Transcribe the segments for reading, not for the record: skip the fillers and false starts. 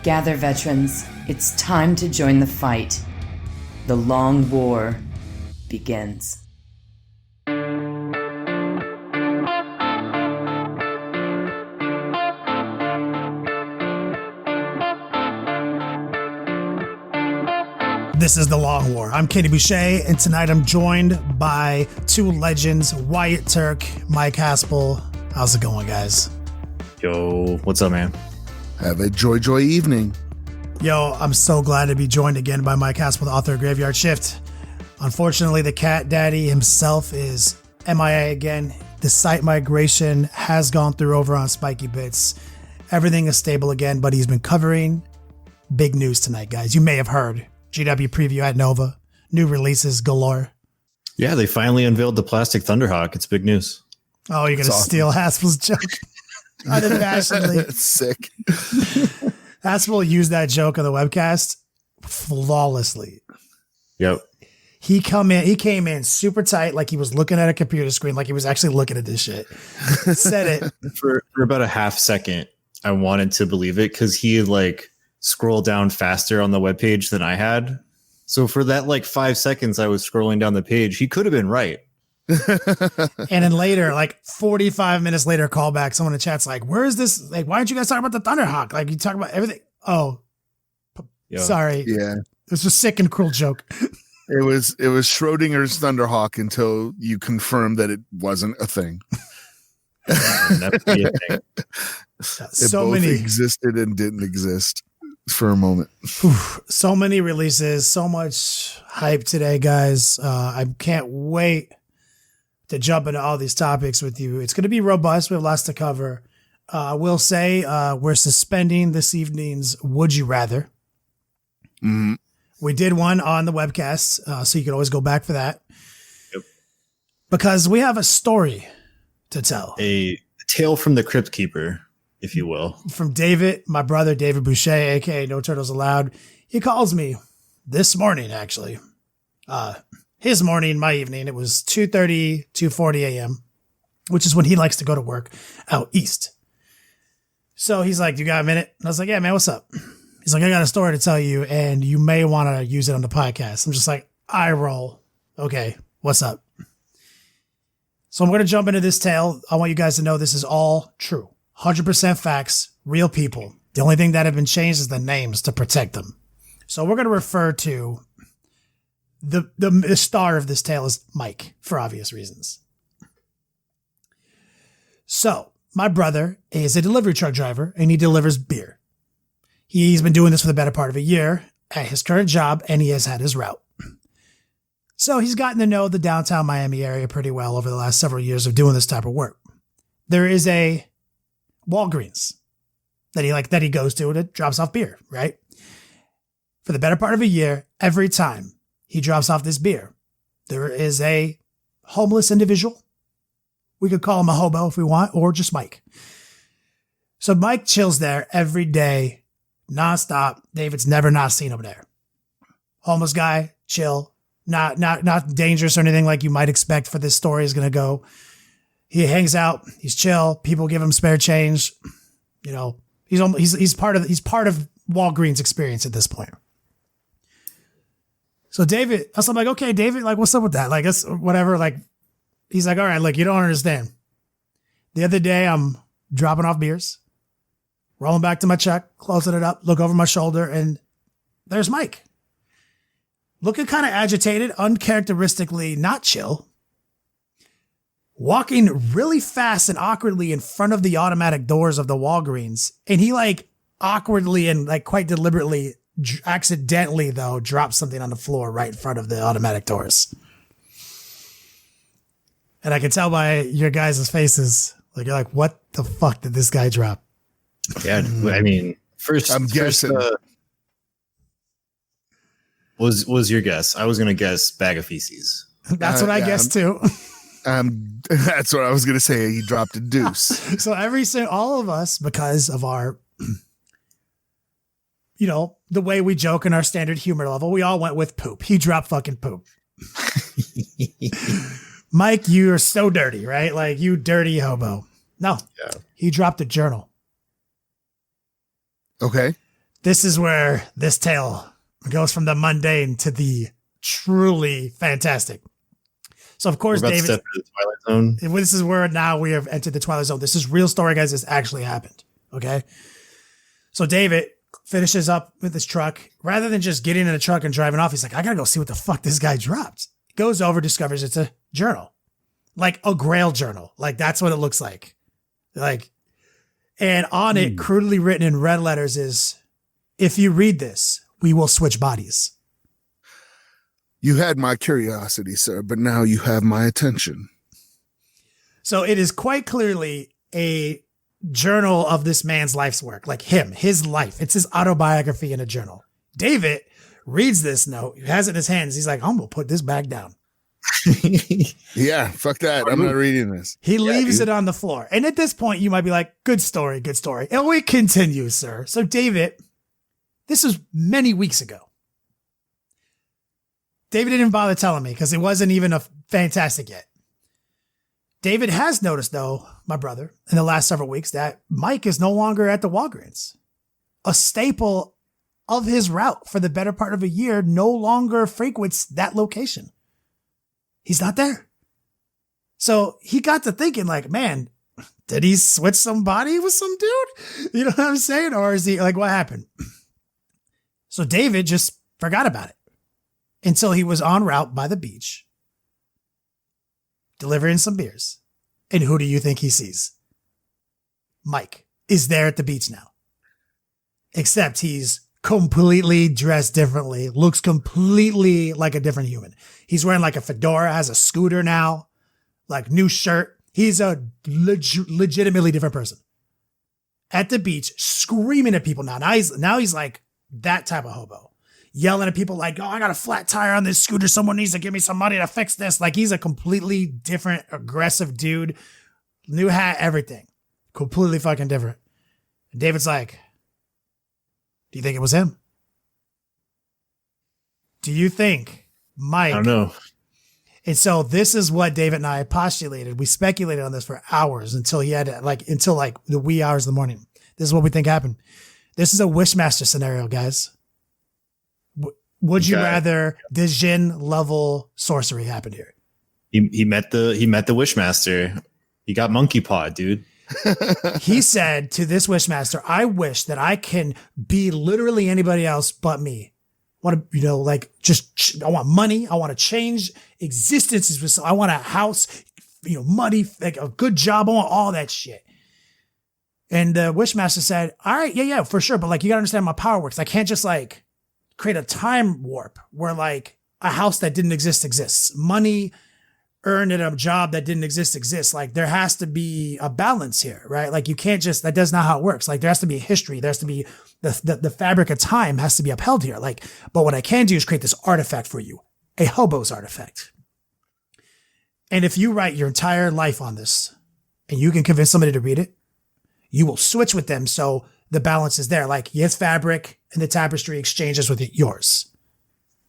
Gather, veterans. It's time to join the fight. The long war begins. This is The Long War. I'm Katie Boucher, and tonight I'm joined by two legends, Wyatt Turk, Mike Haspil. How's it going, guys? Yo, what's up, man? Have a joy evening. Yo, I'm so glad to be joined again by Mike Haspil, the author of Graveyard Shift. Unfortunately, the cat daddy himself is MIA again. The site migration has gone through over on Spiky Bits. Everything is stable again, but he's been covering big news tonight, guys. You may have heard. GW preview at Nova. New releases galore. Yeah, they finally unveiled the plastic Thunderhawk. It's big news. Oh, you're going to steal Haspil's joke? Unabashedly. Sick. Haspil used that joke on the webcast flawlessly. Yep. He came in super tight, like he was looking at a computer screen, like he was actually looking at this shit. Said it. For about a half second, I wanted to believe it because he had scroll down faster on the webpage than I had. So for that 5 seconds I was scrolling down the page, he could have been right. And then later, 45 minutes later, call back, someone in the chat's like, where is this? Why aren't you guys talking about the Thunderhawk? You talk about everything. Oh, sorry. Yeah. It was a sick and cruel joke. It was Schrodinger's Thunderhawk until you confirmed that it wasn't a thing. That's the thing. It both existed and didn't exist for a moment. So many releases, so much hype today, guys. I can't wait to jump into all these topics with you. It's going to be robust. We have lots to cover. We'll say we're suspending this evening's Would You Rather. Mm-hmm. We did one on the webcast, so you can always go back for that. Yep. Because we have a story to tell. A tale from the Crypt Keeper, if you will. From David, my brother, David Boucher, a.k.a. No Turtles Allowed. He calls me this morning, actually. His morning, my evening. It was 2:30, 2:40 a.m., which is when he likes to go to work out east. So he's like, you got a minute? And I was like, yeah, man, what's up? He's like, I got a story to tell you, and you may want to use it on the podcast. I'm just like, I roll. Okay, what's up? So I'm going to jump into this tale. I want you guys to know this is all true. 100% facts, real people. The only thing that have been changed is the names to protect them. So we're going to refer to the star of this tale as Mike for obvious reasons. So my brother is a delivery truck driver and he delivers beer. He's been doing this for the better part of a year at his current job and he has had his route. So he's gotten to know the downtown Miami area pretty well over the last several years of doing this type of work. There is a Walgreens that he goes to and it drops off beer, right? For the better part of a year, every time he drops off this beer, there is a homeless individual. We could call him a hobo if we want, or just Mike. So Mike chills there every day, nonstop. David's never not seen him there. Homeless guy, chill, not dangerous or anything like you might expect for this story is going to go. He hangs out. He's chill. People give him spare change. You know, he's part of Walgreens experience at this point. So David, I'm like, okay, David, what's up with that? It's whatever. He's like, all right, you don't understand. The other day, I'm dropping off beers, rolling back to my truck, closing it up, look over my shoulder, and there's Mike. Looking kind of agitated, uncharacteristically not chill. Walking really fast and awkwardly in front of the automatic doors of the Walgreens. And he awkwardly and quite deliberately, accidentally though, drops something on the floor right in front of the automatic doors. And I can tell by your guys' faces, you're like, what the fuck did this guy drop? Yeah, I mean, I'm guessing. Was your guess? I was going to guess bag of feces. That's what I guessed too. That's what I was going to say. He dropped a deuce. So all of us, because of our, the way we joke in our standard humor level, we all went with poop. He dropped fucking poop. Mike, you are so dirty, right? You dirty hobo. No, he dropped a journal. Okay. This is where this tale goes from the mundane to the truly fantastic. So, of course, We're about David, to step into the Twilight Zone. this is where now we have entered the Twilight Zone. This is real story, guys. This actually happened. Okay. So David finishes up with his truck. Rather than just getting in the truck and driving off, he's like, I gotta go see what the fuck this guy dropped. Goes over, discovers it's a journal. Like a Grail journal. Like that's what it looks like. And on it, crudely written in red letters is, if you read this, we will switch bodies. You had my curiosity, sir, but now you have my attention. So it is quite clearly a journal of this man's life's work, like him, his life. It's his autobiography in a journal. David reads this note, he has it in his hands. He's like, I'm going to put this back down. Yeah, fuck that. I'm not reading this. He leaves it on the floor. And at this point, you might be like, good story, good story. And we continue, sir. So David, this was many weeks ago. David didn't bother telling me because it wasn't even a fantastic yet. David has noticed, though, my brother, in the last several weeks, that Mike is no longer at the Walgreens. A staple of his route for the better part of a year no longer frequents that location. He's not there. So he got to thinking like, man, did he switch somebody with some dude? You know what I'm saying? Or is he like, what happened? So David just forgot about it until he was en route by the beach, delivering some beers. And who do you think he sees? Mike is there at the beach now. Except he's completely dressed differently, looks completely like a different human. He's wearing like a fedora, has a scooter now, like new shirt. He's a legitimately different person. At the beach, screaming at people now. Now he's like that type of hobo. Yelling at people like, oh, I got a flat tire on this scooter. Someone needs to give me some money to fix this. Like he's a completely different, aggressive dude. New hat, everything. Completely fucking different. And David's like, do you think it was him? Do you think Mike? I don't know. And so this is what David and I postulated. We speculated on this for hours until the wee hours of the morning. This is what we think happened. This is a Wishmaster scenario, guys. Would you rather Djinn level sorcery happen here? He met the Wishmaster. He got monkey paw, dude. He said to this Wishmaster, I wish that I can be literally anybody else but me. I want to, I want money. I want to change existences. I want a house, money, like a good job. I want all that shit. And the Wishmaster said, all right, yeah, for sure. But like, you gotta understand my power works. I can't just like create a time warp where like a house that didn't exist exists. Money earned at a job that didn't exist exists. Like there has to be a balance here, right? Like you can't just, that does not how it works. Like there has to be a history. There has to be the fabric of time has to be upheld here. Like, but what I can do is create this artifact for you, a hobo's artifact. And if you write your entire life on this and you can convince somebody to read it, you will switch with them. So the balance is there. Like his fabric and the tapestry exchanges with yours.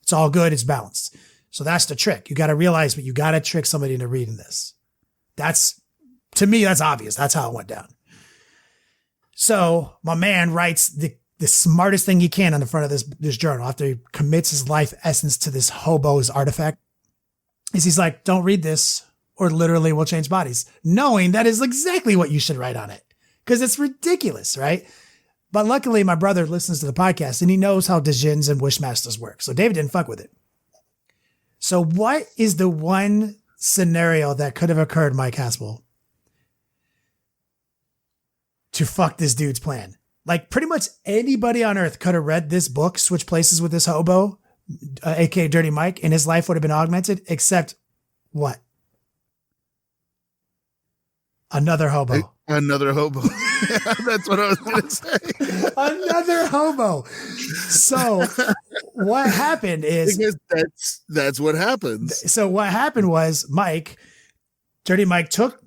It's all good. It's balanced. So that's the trick. You got to realize, but you got to trick somebody into reading this. To me, that's obvious. That's how it went down. So my man writes the smartest thing he can on the front of this journal after he commits his life essence to this hobo's artifact. He's like, don't read this or literally we'll change bodies. Knowing that is exactly what you should write on it. Because it's ridiculous, right? But luckily my brother listens to the podcast and he knows how Djinns and Wishmasters work. So David didn't fuck with it. So what is the one scenario that could have occurred, Mike Haspil, to fuck this dude's plan? Like pretty much anybody on earth could have read this book, switch places with this hobo, aka Dirty Mike, and his life would have been augmented, except what? Another hobo. Another hobo. That's what I was going to say. Another hobo. So what happened is... Because that's what happens. So what happened was Dirty Mike took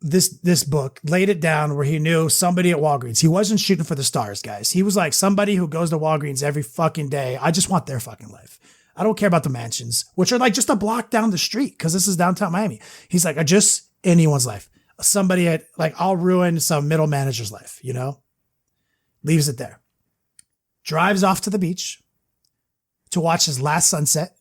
this book, laid it down where he knew somebody at Walgreens. He wasn't shooting for the stars, guys. He was like somebody who goes to Walgreens every fucking day. I just want their fucking life. I don't care about the mansions, which are like just a block down the street because this is downtown Miami. He's like, anyone's life. Somebody I'll ruin some middle manager's life, leaves it there. drives off to the beach to watch his last sunset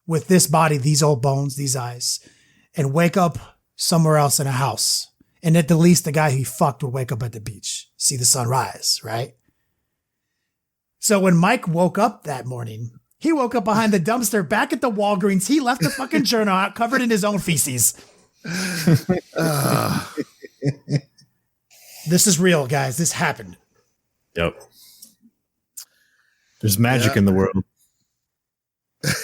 with this body, these old bones, these eyes, and wake up somewhere else in a house. And at the least, the guy he fucked would wake up at the beach, see the sun rise, right? So when Mike woke up that morning, he woke up behind the dumpster back at the Walgreens. He left the fucking journal out covered in his own feces. This is real, guys. This happened. Yep. There's magic in the world.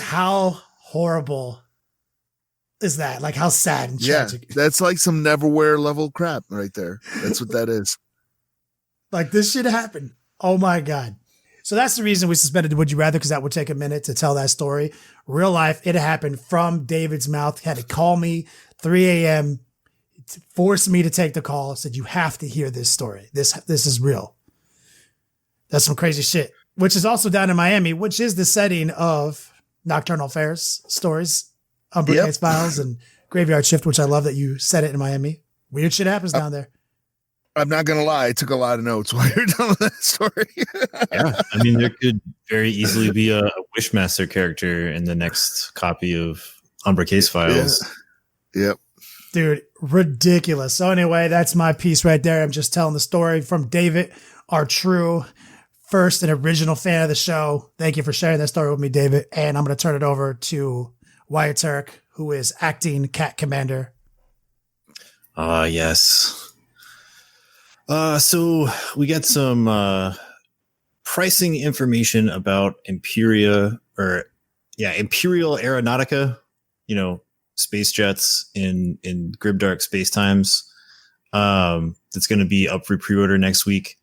How horrible is that? Like, how sad and tragic. Yeah, that's like some Neverwhere level crap right there. That's what that is. Like, this shit happened. Oh my God. So that's the reason we suspended Would You Rather, because that would take a minute to tell that story. Real life, it happened from David's mouth. He had to call me 3 a.m., forced me to take the call, said, you have to hear this story. This is real. That's some crazy shit, which is also down in Miami, which is the setting of Nocturnal Affairs stories, Umbrella Files, and Graveyard Shift, which I love that you said it in Miami. Weird shit happens down there. I'm not going to lie. I took a lot of notes while you're telling that story. Yeah. I mean, there could very easily be a Wishmaster character in the next copy of Umbra Case Files. Yeah. Yep. Dude, ridiculous. So anyway, that's my piece right there. I'm just telling the story from David, our true first and original fan of the show. Thank you for sharing that story with me, David. And I'm going to turn it over to Wyatt Turk, who is acting Cat Commander. Yes. So we got some pricing information about Imperial Aeronautica, space jets in grimdark space times. That's going to be up for pre-order next week.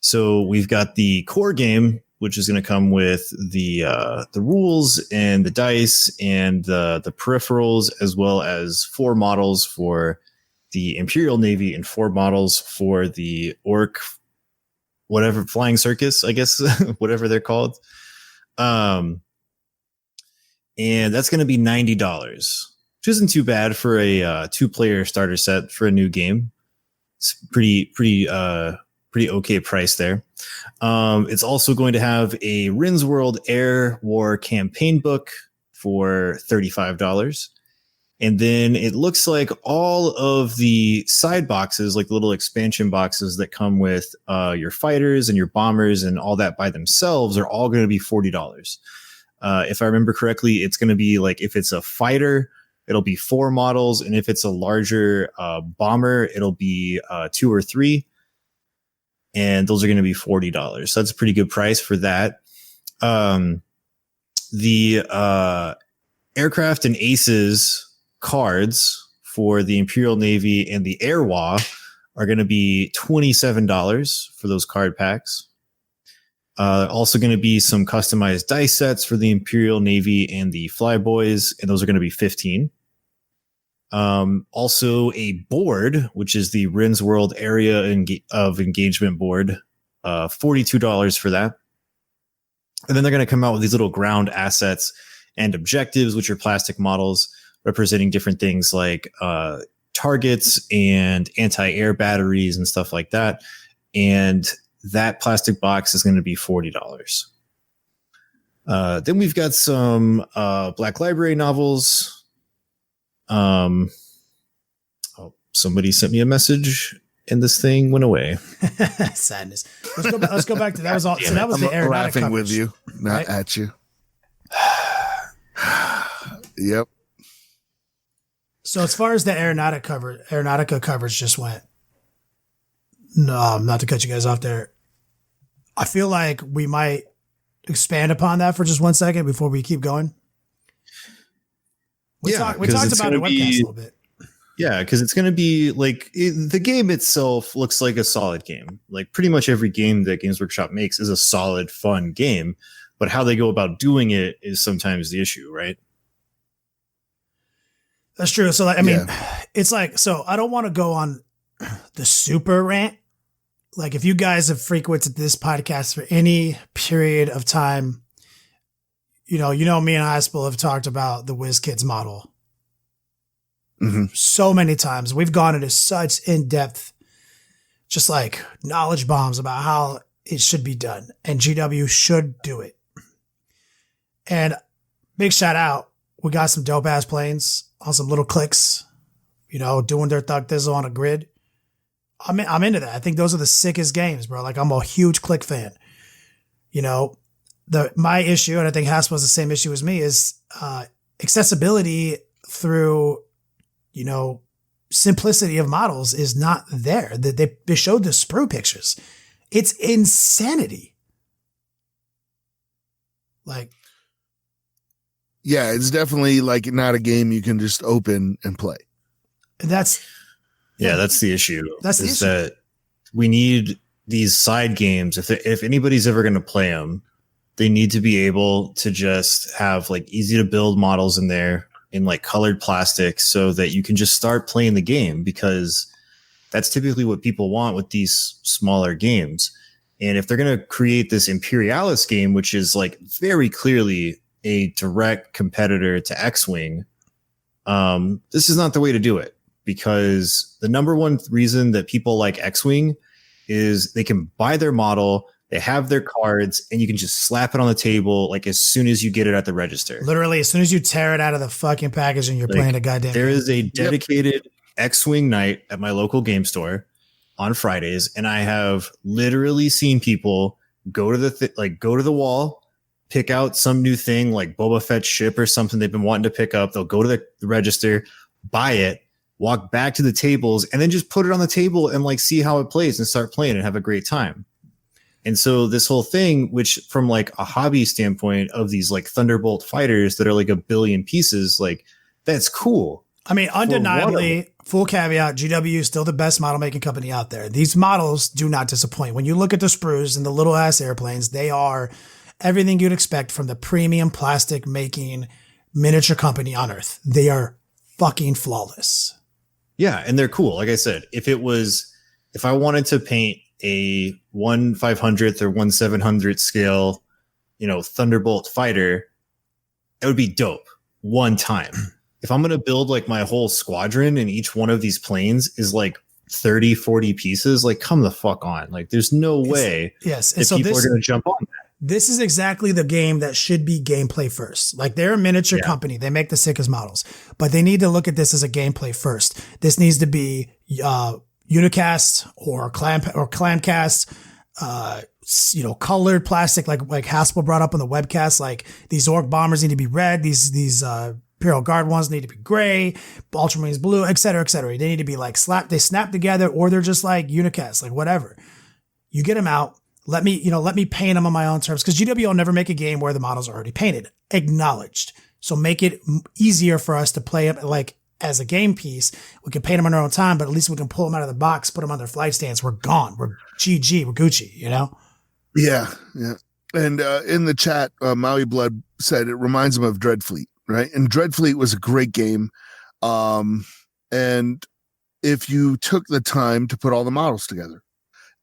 So we've got the core game, which is going to come with the rules and the dice and the peripherals, as well as 4 models for the Imperial Navy and 4 models for the Orc, whatever, Flying Circus, I guess, whatever they're called. And that's going to be $90, which isn't too bad for a 2-player starter set for a new game. It's pretty okay price there. It's also going to have a Rin's World Air War campaign book for $35. And then it looks like all of the side boxes, like little expansion boxes that come with your fighters and your bombers and all that by themselves, are all going to be $40. If I remember correctly, it's going to be like, if it's a fighter, it'll be 4 models. And if it's a larger bomber, it'll be 2 or 3. And those are going to be $40. So that's a pretty good price for that. The aircraft and aces cards for the Imperial Navy and the Air War are going to be $27 for those card packs. Also going to be some customized dice sets for the Imperial Navy and the Flyboys, and those are going to be $15. Also a board, which is the Rin's World Area of Engagement board, $42 for that. And then they're going to come out with these little ground assets and objectives, which are plastic models representing different things like targets and anti-air batteries and stuff like that. And that plastic box is going to be $40. Then we've got some Black Library novels. Somebody sent me a message and this thing went away. Sadness. Let's go back to that. Was all. So that was the Aeronautica laughing coverage, with you, not right? at you. Yep. So as far as the Aeronautica coverage just went, no, not to cut you guys off there, I feel like we might expand upon that for just 1 second before we keep going. We talked about the webcast a little bit. Yeah, because it's going to be like the game itself looks like a solid game. Like pretty much every game that Games Workshop makes is a solid, fun game. But how they go about doing it is sometimes the issue, right? That's true. So, it's like, so I don't want to go on the super rant. Like, if you guys have frequented this podcast for any period of time, me and Haspil have talked about the WizKids model so many times. We've gone into such in-depth, just like knowledge bombs about how it should be done, and GW should do it. And big shout out, we got some dope ass planes on some little clicks, doing their thug thizzle on a grid. I'm into that. I think those are the sickest games, bro. Like, I'm a huge click fan. My issue, and I think Haspil has the same issue as me, is accessibility through, simplicity of models is not there. They showed the sprue pictures. It's insanity. Like, yeah, it's definitely like not a game you can just open and play. That's the issue. That's that we need these side games. If anybody's ever going to play them, they need to be able to just have like easy to build models in there in like colored plastic so that you can just start playing the game, because that's typically what people want with these smaller games. And if they're going to create this Imperialis game, which is like very clearly a direct competitor to X-Wing, this is not the way to do it, because the number one reason that people like X-Wing is they can buy their model, they have their cards, and you can just slap it on the table like as soon as you get it at the register. Literally, as soon as you tear it out of the fucking package and you're playing a goddamn There game. is a dedicated X-Wing night at my local game store on Fridays, and I have literally seen people go to the wall, pick out some new thing like Boba Fett's ship or something they've been wanting to pick up. They'll go to the register, buy it, walk back to the tables, and then just put it on the table and like see how it plays and start playing and have a great time. And so this whole thing, which from like a hobby standpoint of these like Thunderbolt fighters that are like 1 billion pieces, like that's cool. I mean, undeniably, full caveat, GW is still the best model making company out there. These models do not disappoint. When you look at the sprues and the little ass airplanes, they are everything you'd expect from the premium plastic making miniature company on Earth. They are fucking flawless. Yeah, and they're cool. Like I said, if I wanted to paint a 1/500th or 1/700th scale, Thunderbolt fighter, it would be dope one time. If I'm going to build like my whole squadron and each one of these planes is like 30, 40 pieces, like come the fuck on. Like there's no way yes. that people are going to jump on that. This is exactly the game that should be gameplay first. Like they're a miniature company. They make the sickest models, but they need to look at this as a gameplay first. This needs to be unicast or clan cast, colored plastic, like Haspil brought up on the webcast. Like these orc bombers need to be red. These Imperial Guard ones need to be gray, Ultramarines blue, et cetera, et cetera. They need to be like they snap together, or they're just like unicast, like whatever. You get them out. Let me paint them on my own terms, because GW will never make a game where the models are already painted. Acknowledged. So make it easier for us to play it like as a game piece. We can paint them on our own time, but at least we can pull them out of the box, put them on their flight stands. We're gone. We're GG. We're Gucci, Yeah. Yeah. And in the chat, Maui Blood said it reminds him of Dreadfleet, right? And Dreadfleet was a great game. And if you took the time to put all the models together,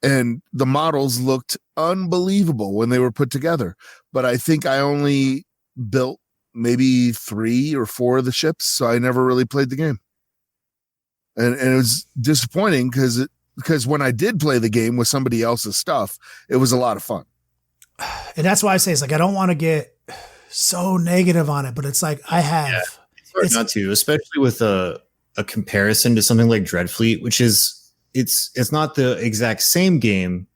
and the models looked unbelievable when they were put together. But I think I only built maybe 3 or 4 of the ships, so I never really played the game. And it was disappointing because when I did play the game with somebody else's stuff, it was a lot of fun. And that's why I say it's like I don't want to get so negative on it, but it's like I have. Yeah, it's hard not to, especially with a comparison to something like Dreadfleet, which is it's not the exact same game,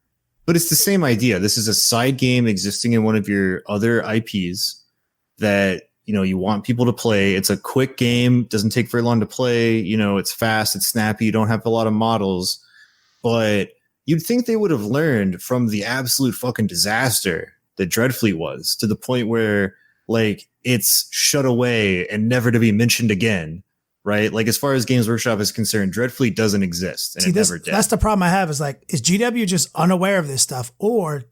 but it's the same idea. This is a side game existing in one of your other IPs that, you want people to play. It's a quick game, doesn't take very long to play. It's fast, it's snappy. You don't have a lot of models, but you'd think they would have learned from the absolute fucking disaster that Dreadfleet was, to the point where like it's shut away and never to be mentioned again. Right? Like as far as Games Workshop is concerned, Dreadfleet doesn't exist, and never did. That's the problem I have, is like, is GW just unaware of this stuff, or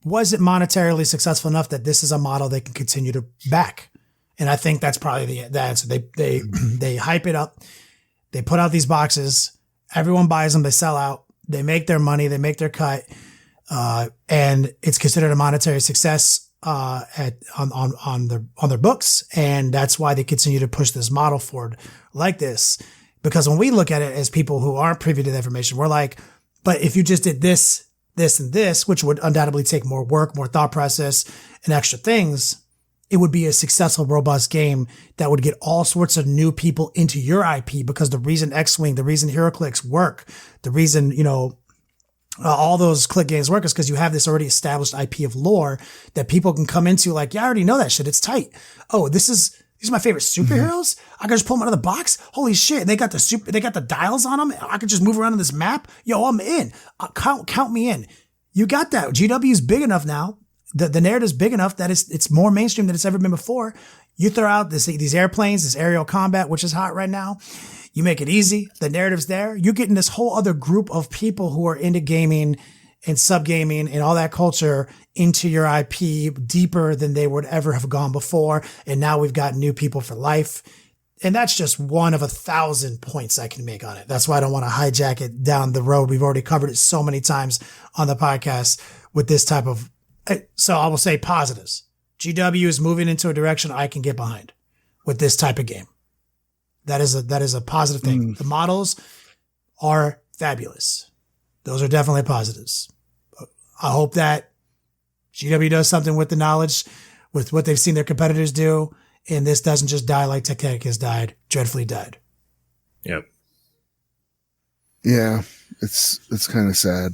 was it monetarily successful enough that this is a model they can continue to back? And I think that's probably the answer. They hype it up. They put out these boxes. Everyone buys them. They sell out. They make their money. They make their cut. And it's considered a monetary success on their books, and that's why they continue to push this model forward like this. Because when we look at it as people who aren't privy to the information, we're like, but if you just did this this and this, which would undoubtedly take more work, more thought process, and extra things, it would be a successful, robust game that would get all sorts of new people into your IP, because the reason X-Wing, the reason HeroClix work, the reason, all those click games work is because you have this already established IP of lore that people can come into like, yeah, I already know that shit. It's tight. Oh, these are my favorite superheroes. I can just pull them out of the box. Holy shit. And they got the dials on them. I could just move around on this map. Yo, I'm in. Count me in. You got that. GW is big enough now. The narrative's big enough that it's more mainstream than it's ever been before. You throw out these airplanes, this aerial combat, which is hot right now. You make it easy. The narrative's there. You're getting this whole other group of people who are into gaming and subgaming and all that culture into your IP deeper than they would ever have gone before. And now we've got new people for life. And that's just one of 1,000 points I can make on it. That's why I don't want to hijack it down the road. We've already covered it so many times on the podcast with this type of, so I will say positives. GW is moving into a direction I can get behind with this type of game. That is a positive thing. The models are fabulous. Those are definitely positives. I hope that GW does something with the knowledge, with what they've seen their competitors do, and this doesn't just die like Titanic has died, dreadfully died. Yep. Yeah, it's kind of sad.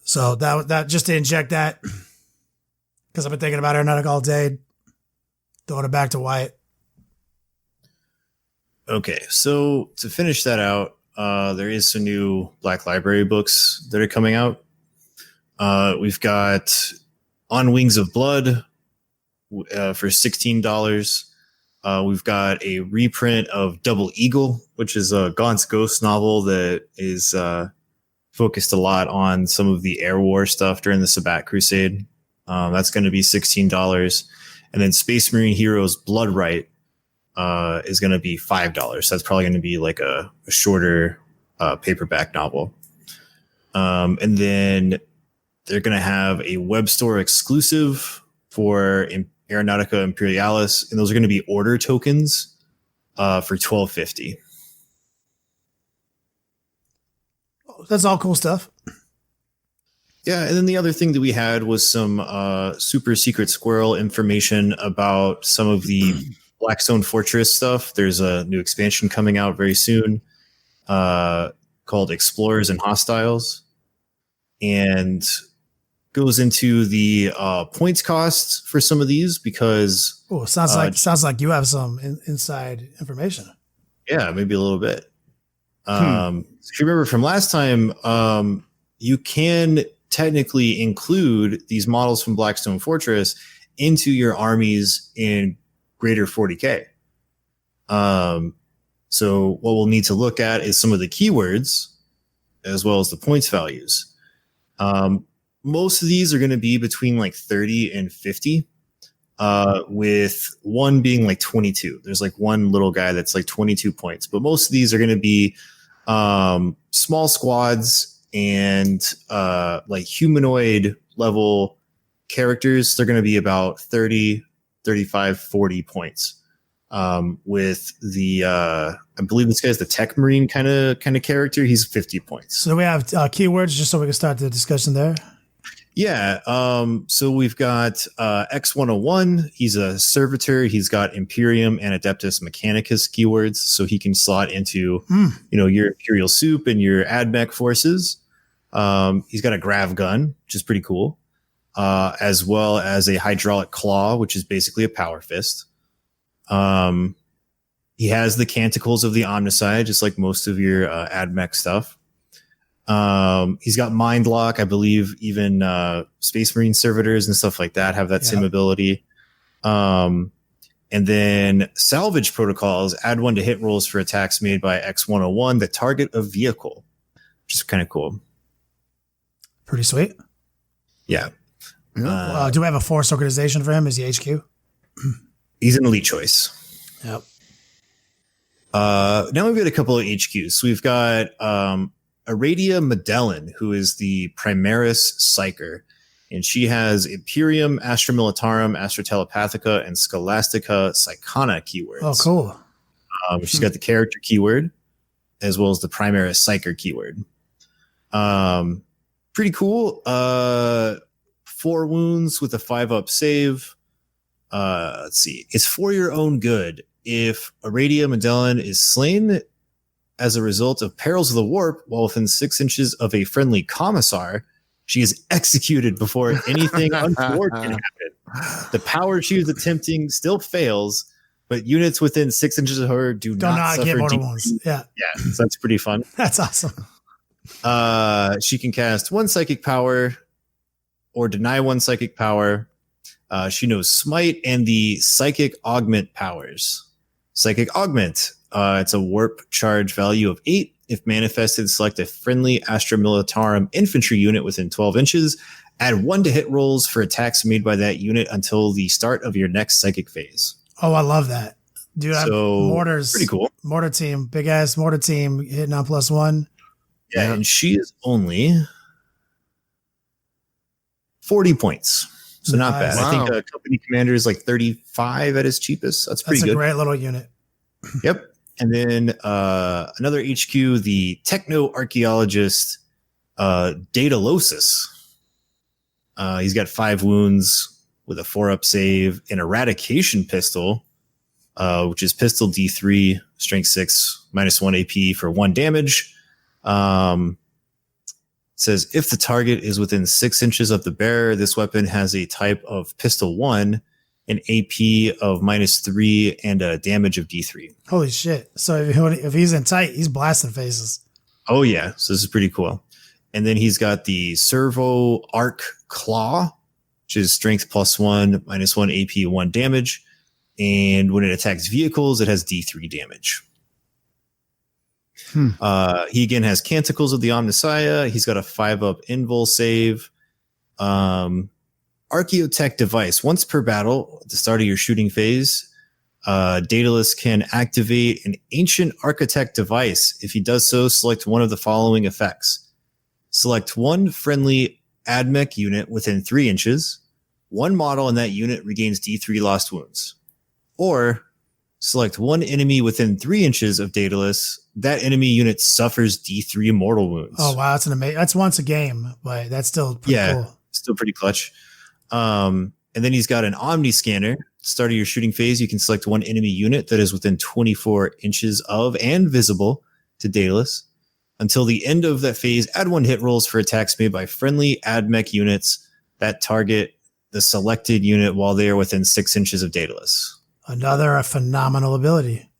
So that just to inject that, because I've been thinking about Aeronautic all day, throwing it back to Wyatt. Okay, so to finish that out, there is some new Black Library books that are coming out. We've got On Wings of Blood for $16. We've got a reprint of Double Eagle, which is a Gaunt's Ghost novel that is focused a lot on some of the air war stuff during the Sabbat Crusade. That's going to be $16. And then Space Marine Heroes Blood Right is going to be $5. So that's probably going to be like a shorter paperback novel. And then they're going to have a web store exclusive for Aeronautica Imperialis, and those are going to be order tokens for $12.50. That's all cool stuff. Yeah, and then the other thing that we had was some super secret squirrel information about some of the Blackstone Fortress stuff. There's a new expansion coming out very soon called Explorers and Hostiles, and goes into the points costs for some of these because sounds like you have some inside information. Yeah, maybe a little bit. So if you remember from last time, you can technically include these models from Blackstone Fortress into your armies in greater 40K. So what we'll need to look at is some of the keywords as well as the points values. Most of these are going to be between like 30 and 50, with one being like 22. There's like one little guy that's like 22 points, but most of these are going to be small squads and like humanoid level characters. They're going to be about 30, 35, 40 points. With the I believe this guy's the Tech Marine kind of character. He's 50 points. So we have keywords just so we can start the discussion there. Yeah. So we've got X101. He's a servitor. He's got Imperium and Adeptus Mechanicus keywords, so he can slot into your Imperial Soup and your AdMech forces. He's got a grav gun, which is pretty cool, as well as a hydraulic claw, which is basically a power fist. He has the canticles of the Omnicide, just like most of your AdMech stuff. He's got Mind Lock. I believe even Space Marine servitors and stuff like that have that same ability. And then Salvage Protocols add 1 to hit rolls for attacks made by X101 that target a vehicle, which is kind of cool. Pretty sweet. Yeah. Do we have a force organization for him? Is he HQ? He's an elite choice. Yep. Now we've got a couple of HQs. So we've got Aradia Medellin, who is the Primaris Psyker, and she has Imperium, Astra Militarum, Astra Telepathica, and Scholastica Psychona keywords. Oh, cool. She's got the character keyword as well as the Primaris Psyker keyword. Pretty cool. 4 wounds with a 5-up save. Let's see. It's for your own good. If Aradia Medellin is slain as a result of perils of the warp while within 6 inches of a friendly commissar, she is executed before anything untoward can happen. The power she was attempting still fails, but units within 6 inches of her do not suffer get mortal deep wounds. Yeah, so that's pretty fun. that's awesome. She can cast 1 psychic power or deny 1 psychic power. She knows Smite and the Psychic Augment powers. Psychic Augment. It's a warp charge value of 8. If manifested, select a friendly Astra Militarum infantry unit within 12 inches. Add 1 to hit rolls for attacks made by that unit until the start of your next psychic phase. Oh, I love that. Dude, So, mortars. pretty cool. Mortar team. Big ass mortar team hitting on +1. Yeah, and she is only 40 points. So not Nice. bad. I think Wow. company commander is like 35 at his cheapest. That's pretty That's a good. great little unit. Yep. And then another HQ, the techno archaeologist Daedalosis. He's got 5 wounds with a 4-up save, an eradication pistol, which is pistol D3, strength 6, -1 AP for 1 damage. Says if the target is within 6 inches of the bearer, this weapon has a type of pistol 1, an AP of -3, and a damage of D3. Holy shit. So if he's in tight, he's blasting faces. Oh yeah, so this is pretty cool. And then he's got the Servo Arc Claw, which is strength +1, -1 AP, 1 damage. And when it attacks vehicles, it has D3 damage. He again has Canticles of the Omnissiah. He's got a 5-up invul save. Archaeotech device. Once per battle, at the start of your shooting phase, Daedalus can activate an ancient architect device. If he does so, select one of the following effects. Select 1 friendly AdMech unit within 3 inches. 1 model in that unit regains D3 lost wounds. Or select 1 enemy within 3 inches of Daedalus. That enemy unit suffers D3 mortal wounds. Oh, wow. That's once a game, but that's still pretty cool. Still pretty clutch. And then he's got an Omni Scanner. Start of your shooting phase, you can select 1 enemy unit that is within 24 inches of and visible to Daedalus. Until the end of that phase, add 1 hit rolls for attacks made by friendly AdMech units that target the selected unit while they are within 6 inches of Daedalus. Another phenomenal ability.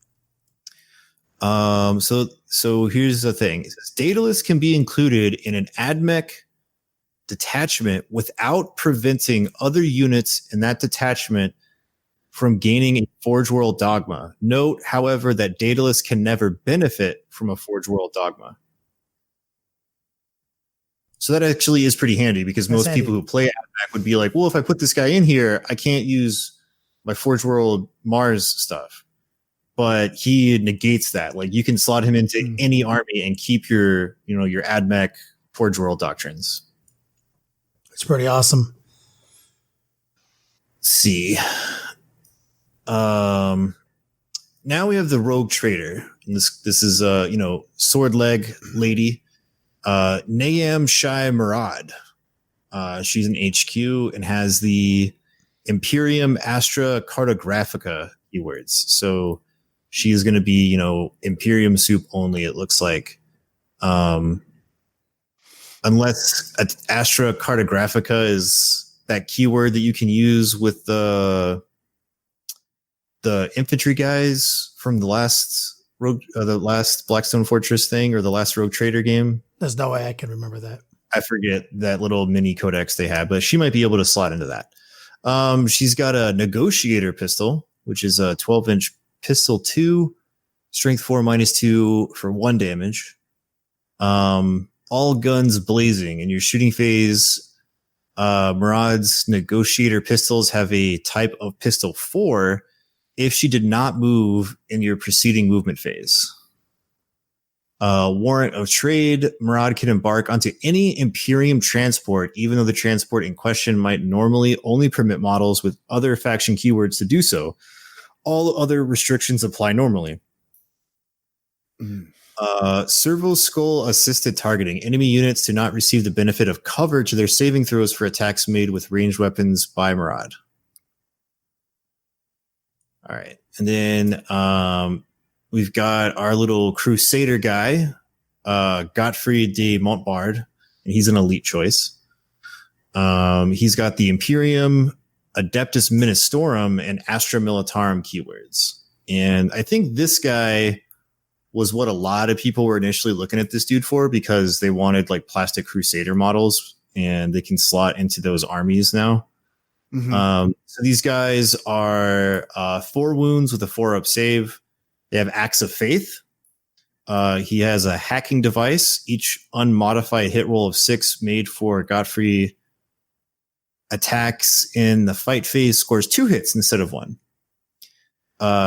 So here's the thing. It says Daedalus can be included in an AdMech detachment without preventing other units in that detachment from gaining a Forge World Dogma. Note, however, that Daedalus can never benefit from a Forge World Dogma. So that actually is pretty handy because That's most handy. people who play AdMech would be like, well, if I put this guy in here, I can't use my Forge World Mars stuff. But he negates that. Like you can slot him into any army and keep your AdMech Forge World doctrines. It's pretty awesome. Let's see. Now we have the Rogue Trader. And this is sword leg lady. Nayam Shai Murad. She's an HQ and has the Imperium Astra Cartographica keywords. So she is going to be, Imperium soup only, it looks like. Unless Astra Cartographica is that keyword that you can use with the infantry guys from the last Blackstone Fortress thing or the last Rogue Trader game. There's no way I can remember that. I forget that little mini codex they had, but she might be able to slot into that. She's got a Negotiator pistol, which is a 12-inch pistol 2, strength 4 -2 for 1 damage. All guns blazing. In your shooting phase, Murad's Negotiator pistols have a type of pistol 4 if she did not move in your preceding movement phase. Warrant of trade, Murad can embark onto any Imperium transport, even though the transport in question might normally only permit models with other faction keywords to do so. All other restrictions apply normally. Servo Skull assisted targeting. Enemy units do not receive the benefit of cover to their saving throws for attacks made with ranged weapons by Murad. All right. And then we've got our little Crusader guy, Godfrey de Montbard, and he's an elite choice. He's got the Imperium, Adeptus Ministorum, and Astra Militarum keywords. And I think this guy was what a lot of people were initially looking at this dude for, because they wanted like plastic Crusader models, and they can slot into those armies now. Mm-hmm. So these guys are 4 wounds with a 4-up save. They have Acts of Faith. He has a hacking device. Each unmodified hit roll of 6 made for Godfrey attacks in the fight phase scores 2 hits instead of 1.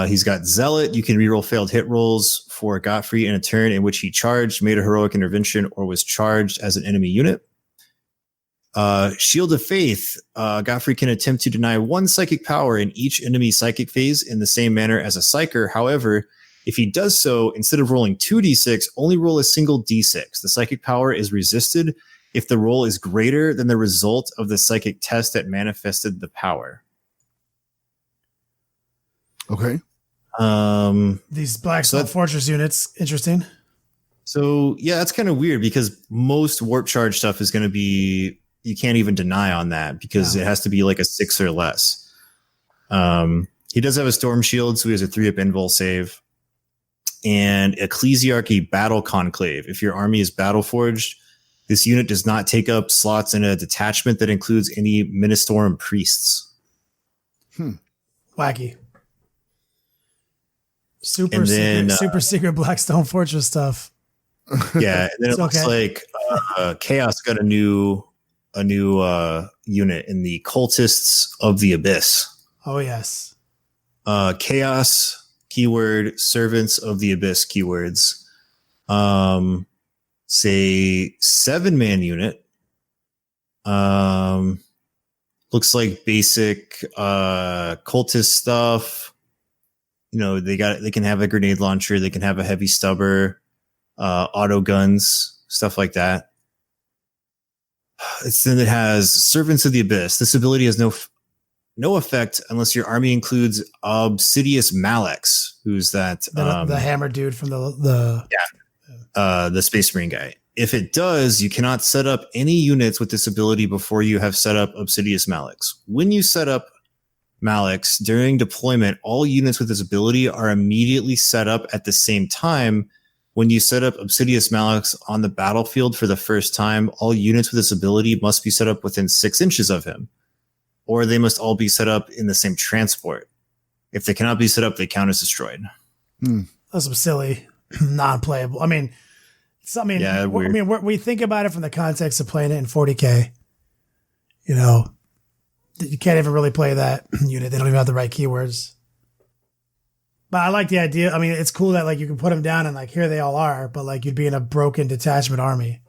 He's got Zealot. You can reroll failed hit rolls for Godfrey in a turn in which he charged, made a heroic intervention, or was charged as an enemy unit. Shield of Faith. Godfrey can attempt to deny 1 psychic power in each enemy psychic phase in the same manner as a psyker. However, if he does so, instead of rolling 2d6, only roll a single d6. The psychic power is resisted if the roll is greater than the result of the psychic test that manifested the power. Okay. These Blackstone Fortress units, interesting. So yeah, that's kind of weird, because most warp charge stuff is going to be, you can't even deny on that, because it has to be like a 6 or less. He does have a storm shield, so he has a 3-up invul save, and Ecclesiarchy Battle Conclave. If your army is battle forged, this unit does not take up slots in a detachment that includes any Ministorum priests. Wacky. Super secret Blackstone Fortress stuff. Yeah, and then it looks like Chaos got a new unit in the Cultists of the Abyss. Oh yes. Chaos keyword, Servants of the Abyss keywords. Say 7-man unit. Looks like basic cultist stuff. You know, they can have a grenade launcher, they can have a heavy stubber, auto guns, stuff like that. Then it has Servants of the Abyss. This ability has no effect unless your army includes Obsidious Malex, who's that the hammer dude from the Space Marine guy. If it does, you cannot set up any units with this ability before you have set up Obsidious Malex. When you set up Malex during deployment, all units with this ability are immediately set up at the same time. When you set up Obsidious Malex on the battlefield for the first time, all units with this ability must be set up within 6 inches of him, or they must all be set up in the same transport. If they cannot be set up, they count as destroyed. That's some silly, non-playable. I mean, we think about it from the context of playing it in 40K. You know, you can't even really play that unit. They don't even have the right keywords. But I like the idea. I mean, it's cool that like you can put them down and like here they all are, but like you'd be in a broken detachment army.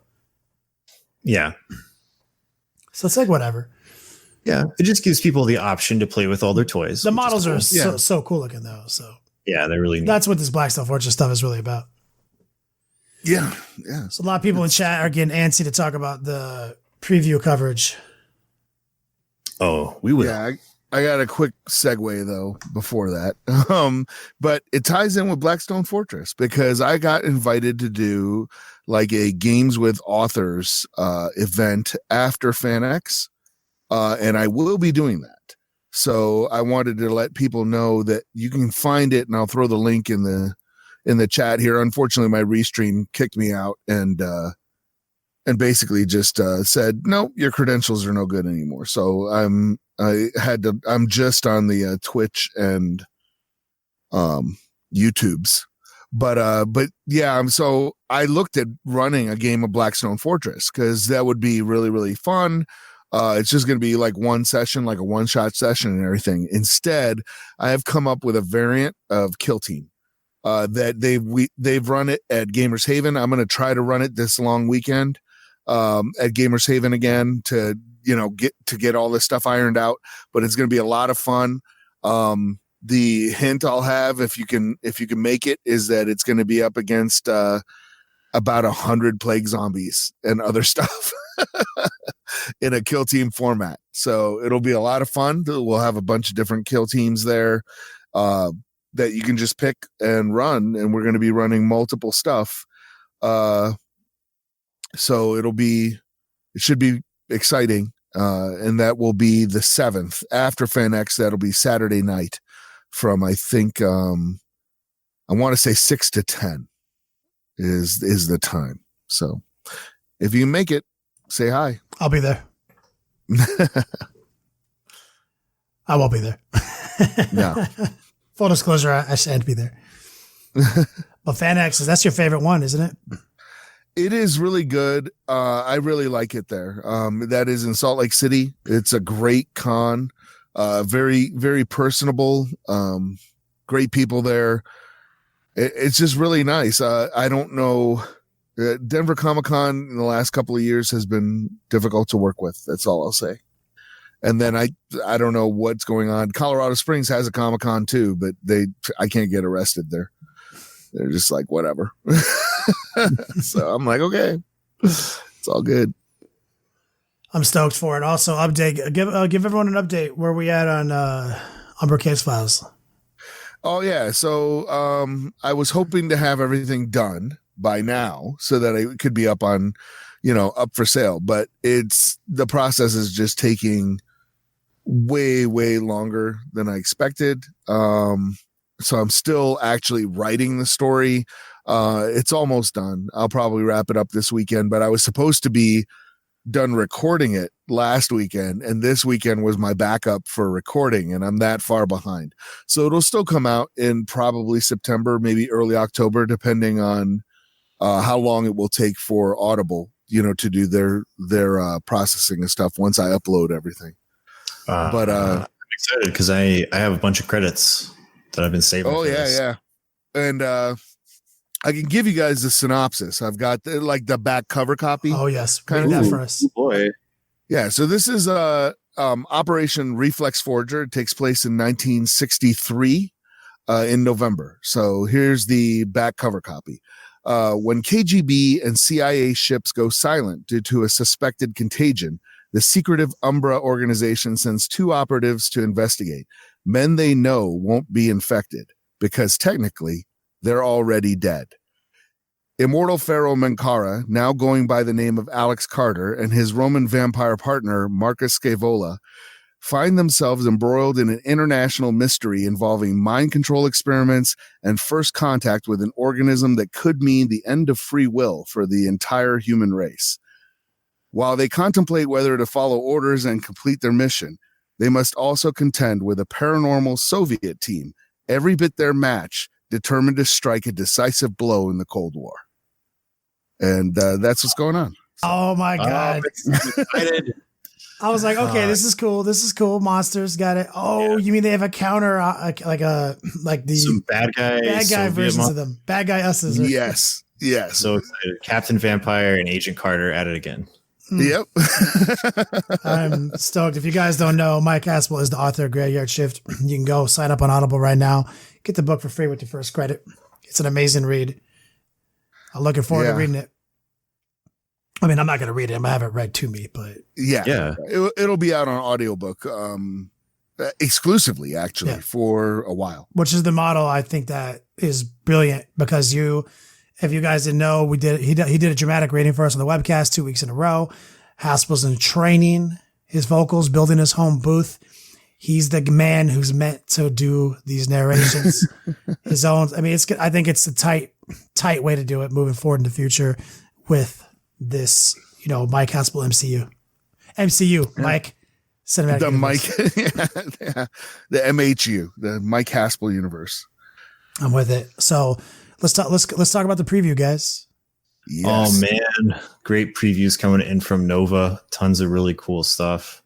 Yeah. So it's like whatever. Yeah, it just gives people the option to play with all their toys. The models are so cool looking though. So yeah, they're really neat. That's what this Blackstone Fortress stuff is really about. Yeah. So a lot of people in chat are getting antsy to talk about the preview coverage. Oh, we will. Yeah, I got a quick segue though before that. But it ties in with Blackstone Fortress because I got invited to do like a Games with Authors event after FanX. And I will be doing that. So I wanted to let people know that you can find it, and I'll throw the link in the chat here. Unfortunately, my restream kicked me out and basically just said, no, your credentials are no good anymore. So I'm just on the Twitch and YouTubes. But yeah, so I looked at running a game of Blackstone Fortress because that would be really, really fun. It's just going to be like one session, like a one-shot session and everything. Instead, I have come up with a variant of Kill Team that they've run it at Gamers Haven. I'm going to try to run it this long weekend at Gamers Haven again to get all this stuff ironed out. But it's going to be a lot of fun. The hint I'll have, if you can make it, is that it's going to be up against about 100 plague zombies and other stuff in a kill team format. So it'll be a lot of fun. We'll have a bunch of different kill teams there that you can just pick and run, and we're going to be running multiple stuff. So it should be exciting. And that will be the 7th after FanX. That'll be Saturday night from, I think, I want to say 6 to 10 is the time. So if you can make it, say hi. I'll be there. I won't be there. No. Full disclosure, I shan't be there. But FanX, that's your favorite one, isn't it? It is really good. I really like it there. That is in Salt Lake City. It's a great con. Very, very personable. Great people there. It's just really nice. I don't know. Denver Comic-Con in the last couple of years has been difficult to work with. That's all I'll say. And then I don't know what's going on. Colorado Springs has a Comic-Con too, but I can't get arrested there. They're just like, whatever. So I'm like, okay, it's all good. I'm stoked for it. Also, give everyone an update where we at on Umber Case Files. Oh yeah, so I was hoping to have everything done by now so that it could be up on, up for sale. But the process is just taking way, way longer than I expected. So I'm still actually writing the story. It's almost done. I'll probably wrap it up this weekend, but I was supposed to be done recording it last weekend, and this weekend was my backup for recording, and I'm that far behind. So it'll still come out in probably September, maybe early October, depending on how long it will take for Audible, to do their processing and stuff once I upload everything. But I'm excited because I have a bunch of credits that I've been saving. Oh yeah. And I can give you guys the synopsis. I've got the back cover copy. Oh yes, read that for us. Boy. Yeah, so this is Operation Reflex Forger. It takes place in 1963 in November. So here's the back cover copy. When KGB and CIA ships go silent due to a suspected contagion, the secretive Umbra organization sends 2 operatives to investigate. Men they know won't be infected because technically they're already dead. Immortal Pharaoh Menkara, now going by the name of Alex Carter, and his Roman vampire partner, Marcus Scaevola, find themselves embroiled in an international mystery involving mind control experiments and first contact with an organism that could mean the end of free will for the entire human race. While they contemplate whether to follow orders and complete their mission, they must also contend with a paranormal Soviet team, every bit their match, determined to strike a decisive blow in the Cold War. And that's what's going on. Oh my God. I was like, okay, this is cool. This is cool. Monsters got it. Oh, yeah. You mean they have a counter, some bad guy versions of them. Bad guy us's. Yes. Yes. So excited. Captain Vampire and Agent Carter at it again. Yep. I'm stoked. If you guys don't know, Mike Haspil is the author of Graveyard Shift. You can go sign up on Audible right now. Get the book for free with your first credit. It's an amazing read. I'm looking forward to reading it. I mean, I'm not going to read it. I'm going to have it read to me, but yeah. It'll be out on audiobook exclusively, actually, for a while. Which is the model I think that is brilliant because if you guys didn't know, he did a dramatic reading for us on the webcast 2 weeks in a row. Haspil's in training his vocals, building his home booth. He's the man who's meant to do these narrations. His own. I mean, I think it's a tight way to do it moving forward in the future with this, Mike Haspil MCU, Mike Cinematic the Universe. The MHU, the Mike Haspil universe. I'm with it. So let's talk about the preview, guys. Yes. Oh man, great previews coming in from Nova. Tons of really cool stuff.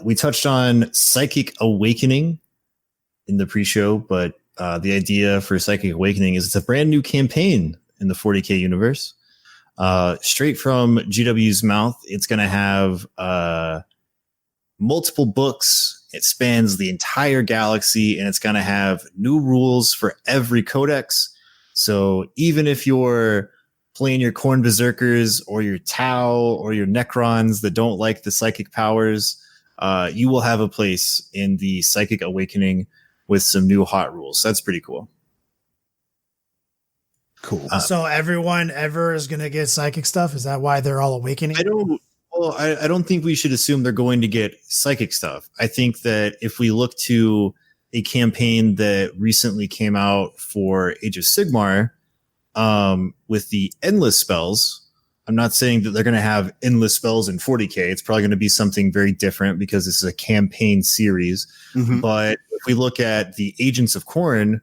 We touched on Psychic Awakening in the pre-show, but the idea for Psychic Awakening is it's a brand new campaign in the 40K universe. Straight from GW's mouth, it's going to have multiple books It spans the entire galaxy, and it's going to have new rules for every codex. So even if you're playing your Khorne Berserkers or your Tau or your Necrons that don't like the psychic powers, you will have a place in the Psychic Awakening with some new hot rules. That's pretty cool. Cool. So everyone ever is going to get psychic stuff? Is that why they're all awakening? I don't think we should assume they're going to get psychic stuff. I think that if we look to a campaign that recently came out for Age of Sigmar, with the endless spells, I'm not saying that they're going to have endless spells in 40K. It's probably going to be something very different because this is a campaign series. Mhm. But if we look at the Agents of Khorne,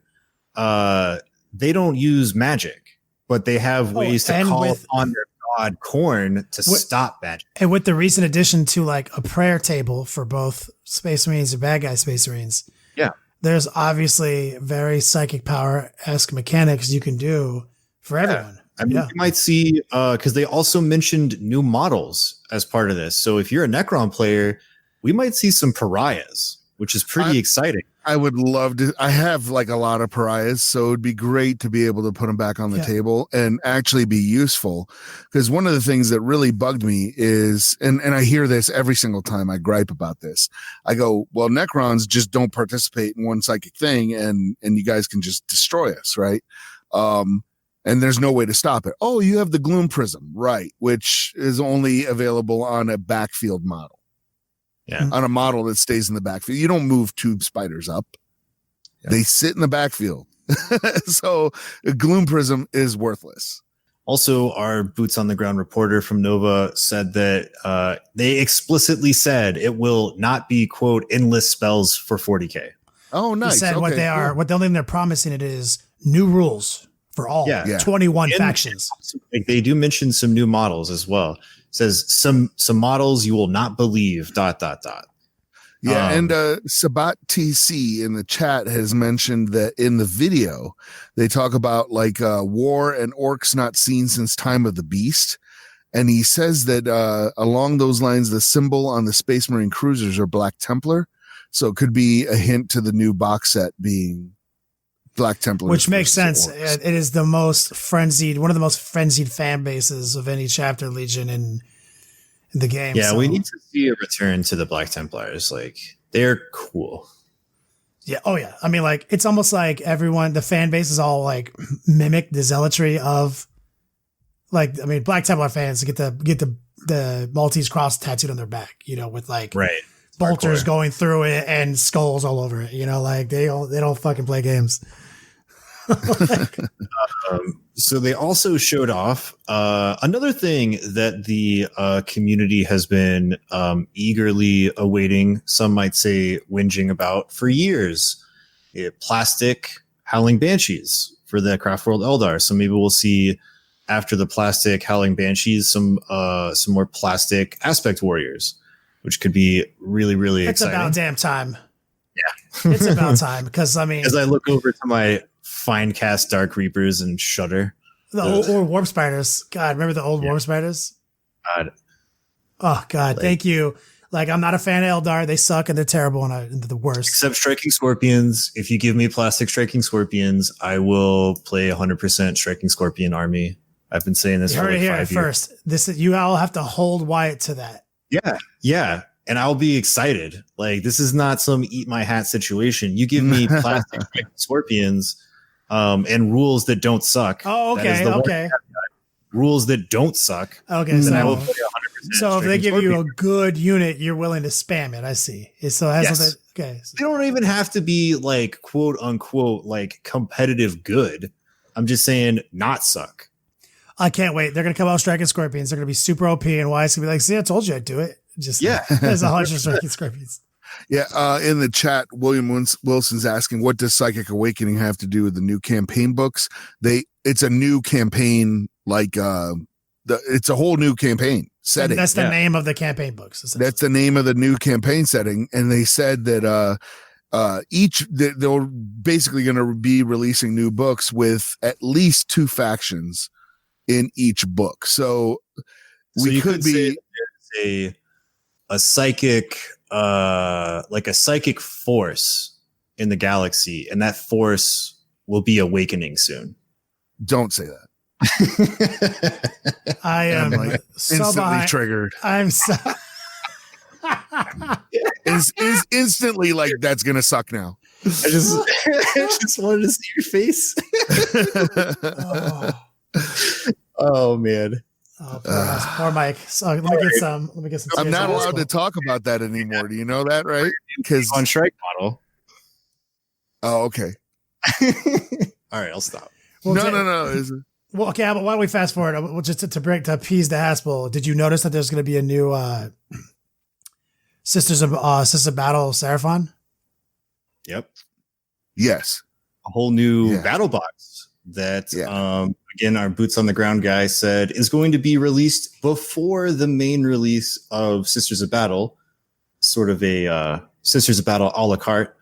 they don't use magic, but they have ways to call upon their god Khorne to stop magic. And with the recent addition to like a prayer table for both Space Marines and bad guy Space Marines, there's obviously very psychic power-esque mechanics you can do for everyone. I mean, you might see, because they also mentioned new models as part of this. So if you're a Necron player, we might see some pariahs, which is pretty exciting. I would love to. I have like a lot of pariahs, so it'd be great to be able to put them back on the table and actually be useful. Because one of the things that really bugged me is, and I hear this every single time I gripe about this. I go, well, Necrons just don't participate in one psychic thing, and you guys can just destroy us, right? And there's no way to stop it. Oh, you have the Gloom Prism, right? Which is only available on a backfield model. Yeah. On a model that stays in the backfield. You don't move tube spiders up. Yeah. They sit in the backfield. So a Gloom Prism is worthless. Also, our boots on the ground reporter from Nova said that they explicitly said it will not be, quote, endless spells for 40K. Oh, nice. He said what they are, what the only thing they're promising it is new rules for all 21 factions. Like, they do mention some new models as well. Says some models you will not believe, ... Yeah, and Sabat TC in the chat has mentioned that in the video, they talk about like war and orcs not seen since Time of the Beast. And he says that along those lines, the symbol on the Space Marine cruisers are Black Templar. So it could be a hint to the new box set being Black Templar. Which makes sense. Orcs. It is the most frenzied, one of the most frenzied fan bases of any chapter legion in the game. Yeah, so we need to see a return to the Black Templars. Like, they're cool. Yeah. Oh yeah. I mean, like, it's almost like everyone, the fan base is all like mimic the zealotry of, like, I mean, Black Templar fans get the Maltese cross tattooed on their back, you know, with like bolters going through it and skulls all over it. You know, like they don't fucking play games. So they also showed off another thing that the community has been eagerly awaiting, some might say whinging about for years. Plastic Howling Banshees for the Craftworld Eldar. So maybe we'll see after the plastic Howling Banshees some more plastic Aspect Warriors, which could be really, really exciting. It's about damn time. Yeah. It's about time because, I mean, as I look over to my Finecast Dark Reapers and shudder. Or Warp Spiders. God, remember the old Warp Spiders? God. Oh, God. Thank you. Like, I'm not a fan of Eldar. They suck and they're terrible and they're the worst. Except Striking Scorpions. If you give me plastic Striking Scorpions, I will play 100% Striking Scorpion army. I've been saying this for like 5 years. First. You all have to hold Wyatt to that. Yeah. Yeah. And I'll be excited. Like, this is not some eat my hat situation. You give me plastic Scorpions and rules that don't suck. Oh, okay. Okay. Rules that don't suck. Okay. Then I will play 100%. So if they give you a good unit, you're willing to spam it. I see. So it has something. Okay. They don't even have to be like quote unquote like competitive good. I'm just saying not suck. I can't wait. They're going to come out striking Scorpions. They're going to be super OP, and Wyatt's going to be like, see, I told you I'd do it. Just there's 100 striking Scorpions. Yeah, in the chat, William Wilson's asking, what does Psychic Awakening have to do with the new campaign books? It's a new campaign, like it's a whole new campaign setting. And that's the name of the campaign books. That's the name of the new campaign setting, and they said that they're basically going to be releasing new books with at least 2 factions in each book. So we could be a psychic like a psychic force in the galaxy, and that force will be awakening soon. Don't say that. I am like so instantly behind. triggered. I'm so. Is instantly like that's gonna suck now. I just wanted to see your face. Oh man. Oh, poor Mike. So let me get some. I'm not allowed to talk about that anymore. Do you know that, right? Because on strike model. Oh, okay. All right, I'll stop. Well, No. Well, okay, but why don't we fast forward? Well, just to appease the Haspil. Did you notice that there's going to be a new Sisters of Battle Seraphon? Yep. Yes. A whole new battle box that again, our boots on the ground guy said is going to be released before the main release of Sisters of Battle, sort of a Sisters of Battle a la carte.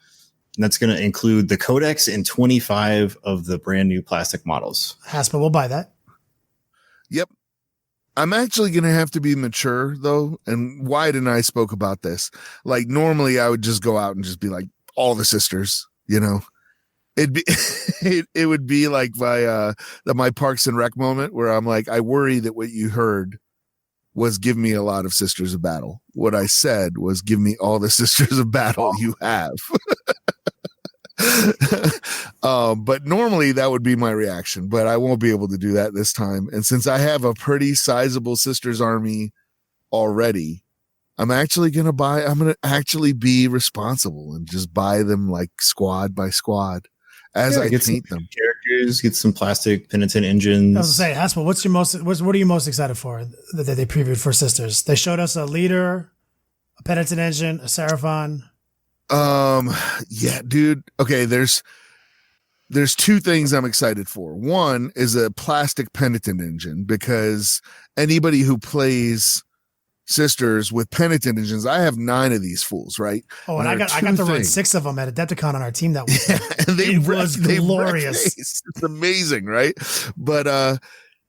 And that's going to include the Codex and 25 of the brand new plastic models. Haspil will buy that. Yep. I'm actually going to have to be mature, though. And Wyatt and I spoke about this. Like, normally I would just go out and just be like, all the sisters, you know? It'd be, it would be like my Parks and Rec moment where I'm like, I worry that what you heard was give me a lot of Sisters of Battle. What I said was give me all the Sisters of Battle you have. But normally that would be my reaction, but I won't be able to do that this time. And since I have a pretty sizable Sisters army already, I'm going to actually be responsible and just buy them like squad by squad as I paint them. Characters, get some plastic penitent engines. I was going to say, Haspil, what are you most excited for that they previewed for Sisters? They showed us a leader, a penitent engine, a Seraphon. Yeah, dude. Okay, there's two things I'm excited for. One is a plastic penitent engine, because anybody who plays Sisters with penitent engines, I have 9 of these fools, right? Oh, and I got to run 6 of them at Adepticon on our team that week. And it was glorious. It's amazing, right? But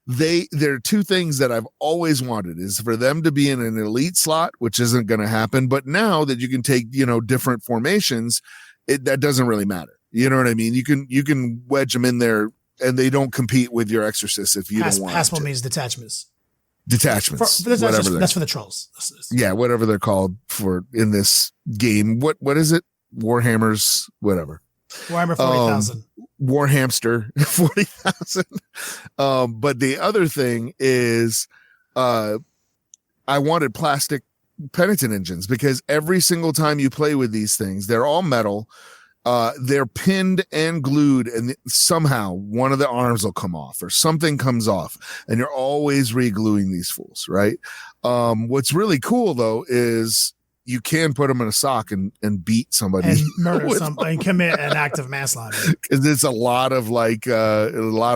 there are two things that I've always wanted, is for them to be in an elite slot, which isn't going to happen. But now that you can take, different formations, that doesn't really matter. You know what I mean? You can wedge them in there and they don't compete with your exorcists if you don't want Haspil to. means detachments. That's for the trolls. Yeah, whatever they're called for in this game. What is it? Warhammers, whatever. Warhammer 40,000. Warhamster 40,000. But the other thing is, I wanted plastic penitent engines, because every single time you play with these things, they're all metal. They're pinned and glued, and somehow one of the arms will come off or something comes off, and you're always re-gluing these fools, right? What's really cool though is you can put them in a sock and beat somebody and murder somebody and commit an act of manslaughter, because it's a lot of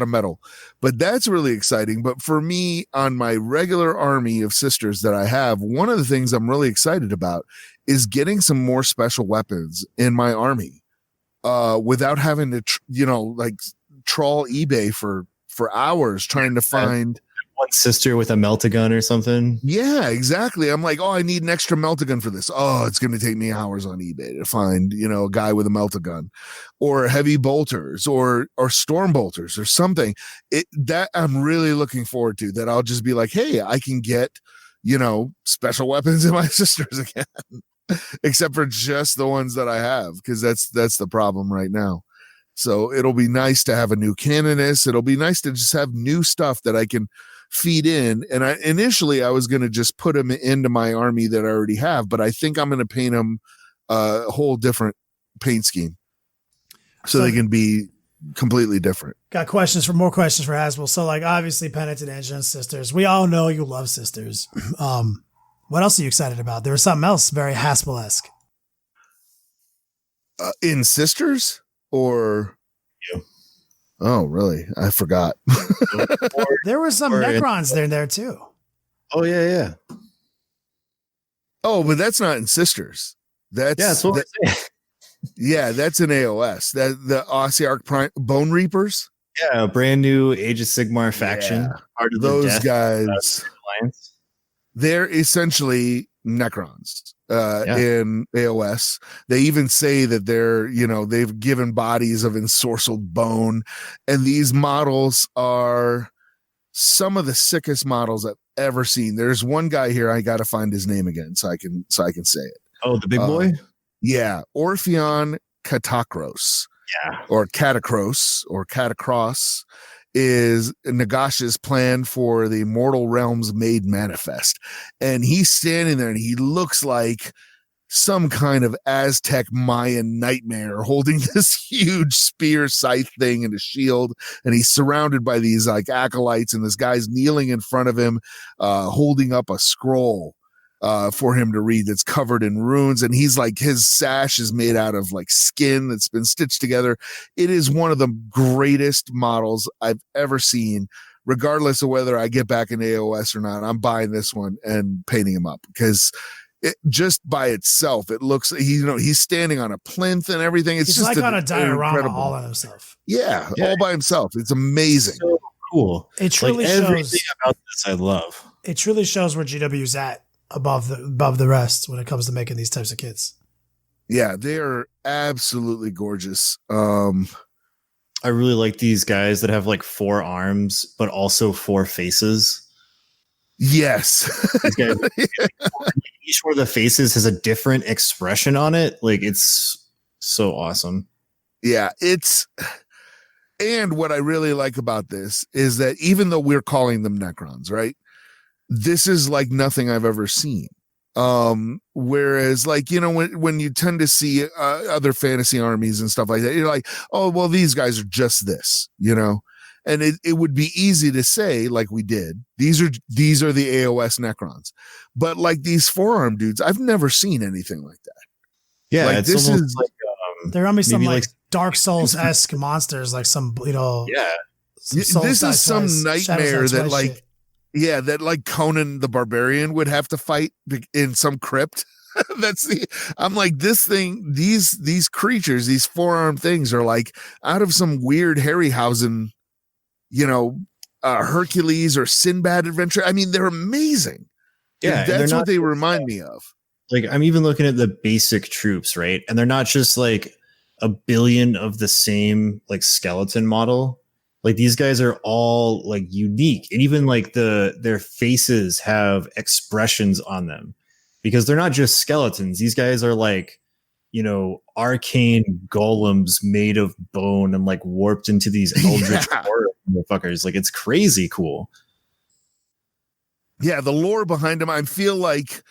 metal. But that's really exciting. But for me, on my regular army of Sisters that I have, one of the things I'm really excited about is getting some more special weapons in my army, without having to trawl eBay for hours trying to find one sister with a melt-a-gun or something. Yeah, exactly. I'm like, I need an extra melt-a-gun for this. Oh, it's going to take me hours on eBay to find, a guy with a melt-a-gun, or heavy bolters, or storm bolters, or something. That I'm really looking forward to. That I'll just be like, hey, I can get, special weapons in my Sisters again, except for just the ones that I have, because that's the problem right now. So it'll be nice to have a new canoness. It'll be nice to just have new stuff that I can feed in. And initially I was going to just put them into my army that I already have, but I think I'm going to paint them a whole different paint scheme so they can be completely different. Got more questions for Haspil. So obviously penitent engine, Sisters. We all know you love Sisters. What else are you excited about? There was something else very Haspil-esque. In Sisters or? Yeah. Oh, really? I forgot. There were some Necrons there too. Oh, yeah. Oh, but that's not in Sisters. That's what I'm saying. Yeah, that's in AOS. The Ossiarch Bone Reapers. Yeah, a brand new Age of Sigmar faction. Yeah. Part of those the guys. Alliance. They're essentially Necrons. in AOS. They even say that they've given bodies of ensorcelled bone, and these models are some of the sickest models I've ever seen. There's one guy here, I got to find his name again so I can say it. Oh, the big boy? Yeah, Orpheon Katakros. Yeah. Or Catacross is Nagash's plan for the Mortal Realms Made Manifest. And he's standing there and he looks like some kind of Aztec Mayan nightmare holding this huge spear scythe thing and a shield. And he's surrounded by these like acolytes, and this guy's kneeling in front of him, holding up a scroll for him to read that's covered in runes. And he's like, his sash is made out of like skin that's been stitched together. It is one of the greatest models I've ever seen. Regardless of whether I get back in AOS or not, I'm buying this one and painting him up, because it just by itself, it looks, he's standing on a plinth and everything. It's He's just like on a diorama incredible. all on himself. Yeah, all by himself. It's amazing. So cool. It truly like, shows everything about this I love. It truly shows where GW's at above the rest when it comes to making these types of kits. Yeah, they are absolutely gorgeous. I really like these guys that have like 4 arms, but also 4 faces. Yes. These guys, each one of the faces has a different expression on it. Like, it's so awesome. Yeah, and what I really like about this is that even though we're calling them Necrons, right? This is like nothing I've ever seen. Whereas like, when you tend to see other fantasy armies and stuff like that, you're like, oh, well, these guys are just this, and it would be easy to say, like we did, these are the AOS Necrons, but like these forearm dudes, I've never seen anything like that. Yeah. Like, it's this almost is like, there are some maybe like Dark Souls-esque monsters, like some, yeah, this is some nightmare that like, shit. yeah, that like Conan the Barbarian would have to fight in some crypt. I'm like, this thing, these creatures, these four-armed things are like out of some weird Harryhausen, Hercules or Sinbad adventure. I mean, they're amazing. yeah. And that's what they remind me of. Like, I'm even looking at the basic troops, right? And they're not just like a billion of the same like skeleton model. Like, these guys are all like unique, and even like their faces have expressions on them, because they're not just skeletons. These guys are like, arcane golems made of bone and like warped into these eldritch horror motherfuckers. Like, it's crazy cool. Yeah, the lore behind them, I feel like,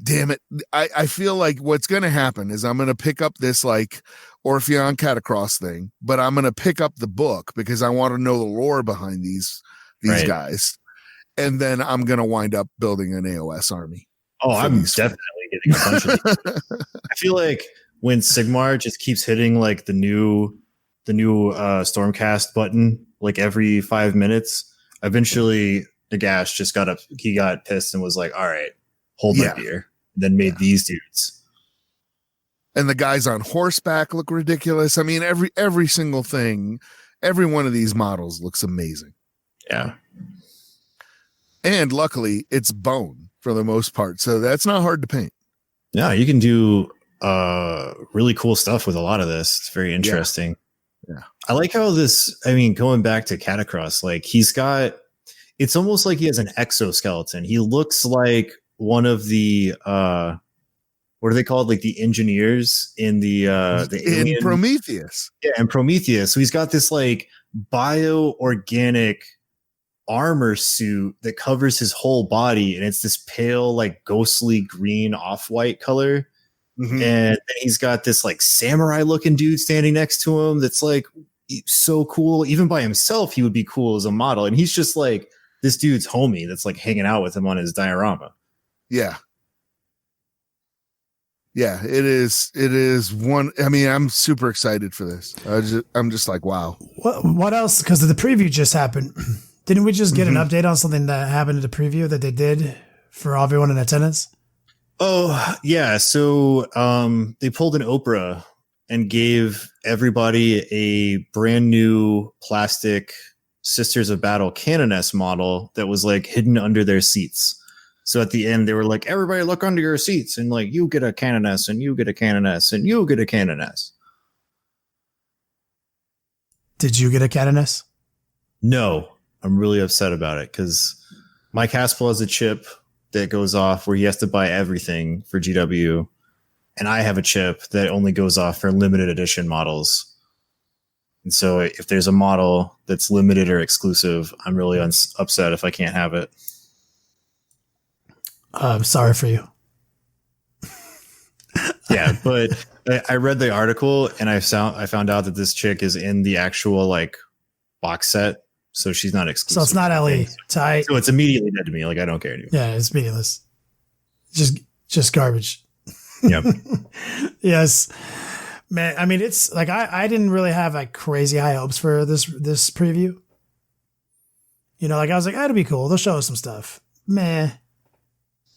damn it, I feel like what's going to happen is I'm going to pick up this like Orpheon Catacross thing, but I'm going to pick up the book because I want to know the lore behind these right. guys, and then I'm going to wind up building an AOS army. Oh, I'm definitely getting a bunch of these. I feel like when Sigmar just keeps hitting like the new Stormcast button like every 5 minutes, eventually Nagash just got pissed and was like, all right, hold my beer. And then made these dudes. And the guys on horseback look ridiculous. I mean, every single thing, every one of these models looks amazing. Yeah. And luckily it's bone for the most part, so that's not hard to paint. Yeah, you can do really cool stuff with a lot of this. It's very interesting. Yeah. I like how going back to Catacross, like it's almost like he has an exoskeleton. He looks like one of the what are they called? Like the engineers in the in Prometheus. Yeah, in Prometheus. So he's got this like bio-organic armor suit that covers his whole body, and it's this pale, like ghostly green off-white color. Mm-hmm. And then he's got this like samurai looking dude standing next to him that's like so cool. Even by himself, he would be cool as a model. And he's just like this dude's homie that's like hanging out with him on his diorama. Yeah. Yeah, it is one. I mean, I'm super excited for this. I'm just like, wow. What else? Because the preview just happened. Didn't we just get an update on something that happened in the preview that they did for everyone in attendance? Oh, yeah. So they pulled an Oprah and gave everybody a brand new plastic Sisters of Battle Canoness model that was like hidden under their seats. So at the end, they were like, everybody look under your seats, and like, you get a Canoness, and you get a Canoness, and you get a Canoness. Did you get a Canoness? No, I'm really upset about it because Mike Haspil has a chip that goes off where he has to buy everything for GW, and I have a chip that only goes off for limited edition models. And so if there's a model that's limited or exclusive, I'm really upset if I can't have it. I'm sorry for you. Yeah, but I read the article and I found out that this chick is in the actual like box set, so she's not exclusive. So it's not LE. Tight. So it's immediately dead to me. Like I don't care anymore. Yeah, it's meaningless. Just garbage. Yep. Yes. Man, I mean, it's like I didn't really have like crazy high hopes for this preview. You know, like I was like, it'll be cool. They'll show us some stuff. Meh.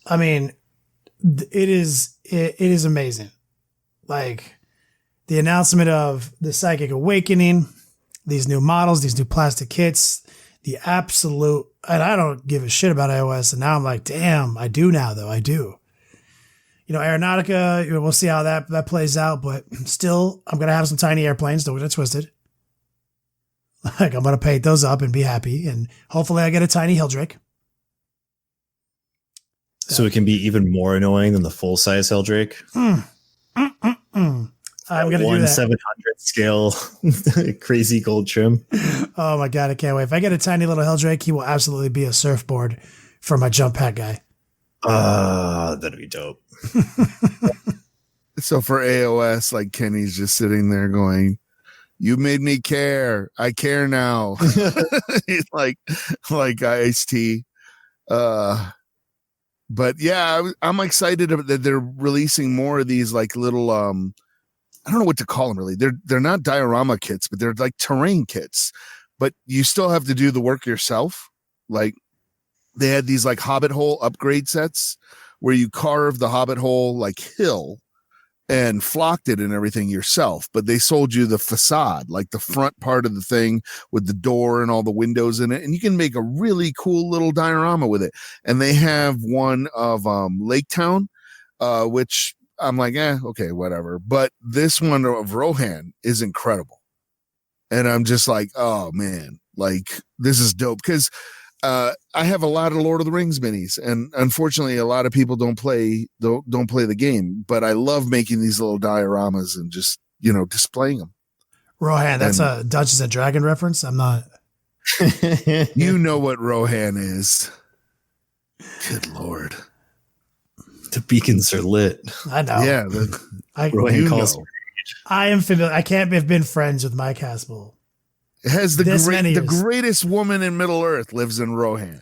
I mean, it is amazing. Like the announcement of the Psychic Awakening, these new models, these new plastic kits, the absolute, and I don't give a shit about iOS. And now I'm like, damn, I do now though. I do. You know, Aeronautica, we'll see how that plays out, but still, I'm going to have some tiny airplanes. Don't get it twisted. Like, I'm going to paint those up and be happy. And hopefully I get a tiny Hilldrake. So it can be even more annoying than the full-size Helldrake. I'm going to do that. 700 scale crazy gold trim. Oh my God, I can't wait. If I get a tiny little Helldrake, he will absolutely be a surfboard for my jump pack guy. That'd be dope. So for AOS, like Kenny's just sitting there going, "You made me care. I care now." He's like Ice-T. But yeah, I'm excited that they're releasing more of these like little I don't know what to call them really. They're not diorama kits, but they're like terrain kits. But you still have to do the work yourself. Like they had these like Hobbit hole upgrade sets where you carve the Hobbit hole like hill and flocked it and everything yourself, but they sold you the facade, like the front part of the thing with the door and all the windows in it, and you can make a really cool little diorama with it. And they have one of Lake Town, which I'm like, okay, whatever. But this one of Rohan is incredible, and I'm just like, oh man, like this is dope because I have a lot of Lord of the Rings minis, and unfortunately, a lot of people don't play the game. But I love making these little dioramas and just displaying them. Rohan, that's a Dungeons and Dragon reference. I'm not. You know what Rohan is? Good Lord, the beacons are lit. I know. Yeah, Rohan calls. I am familiar. I can't have been friends with Mike Haspil. It has the greatest woman in Middle Earth lives in Rohan.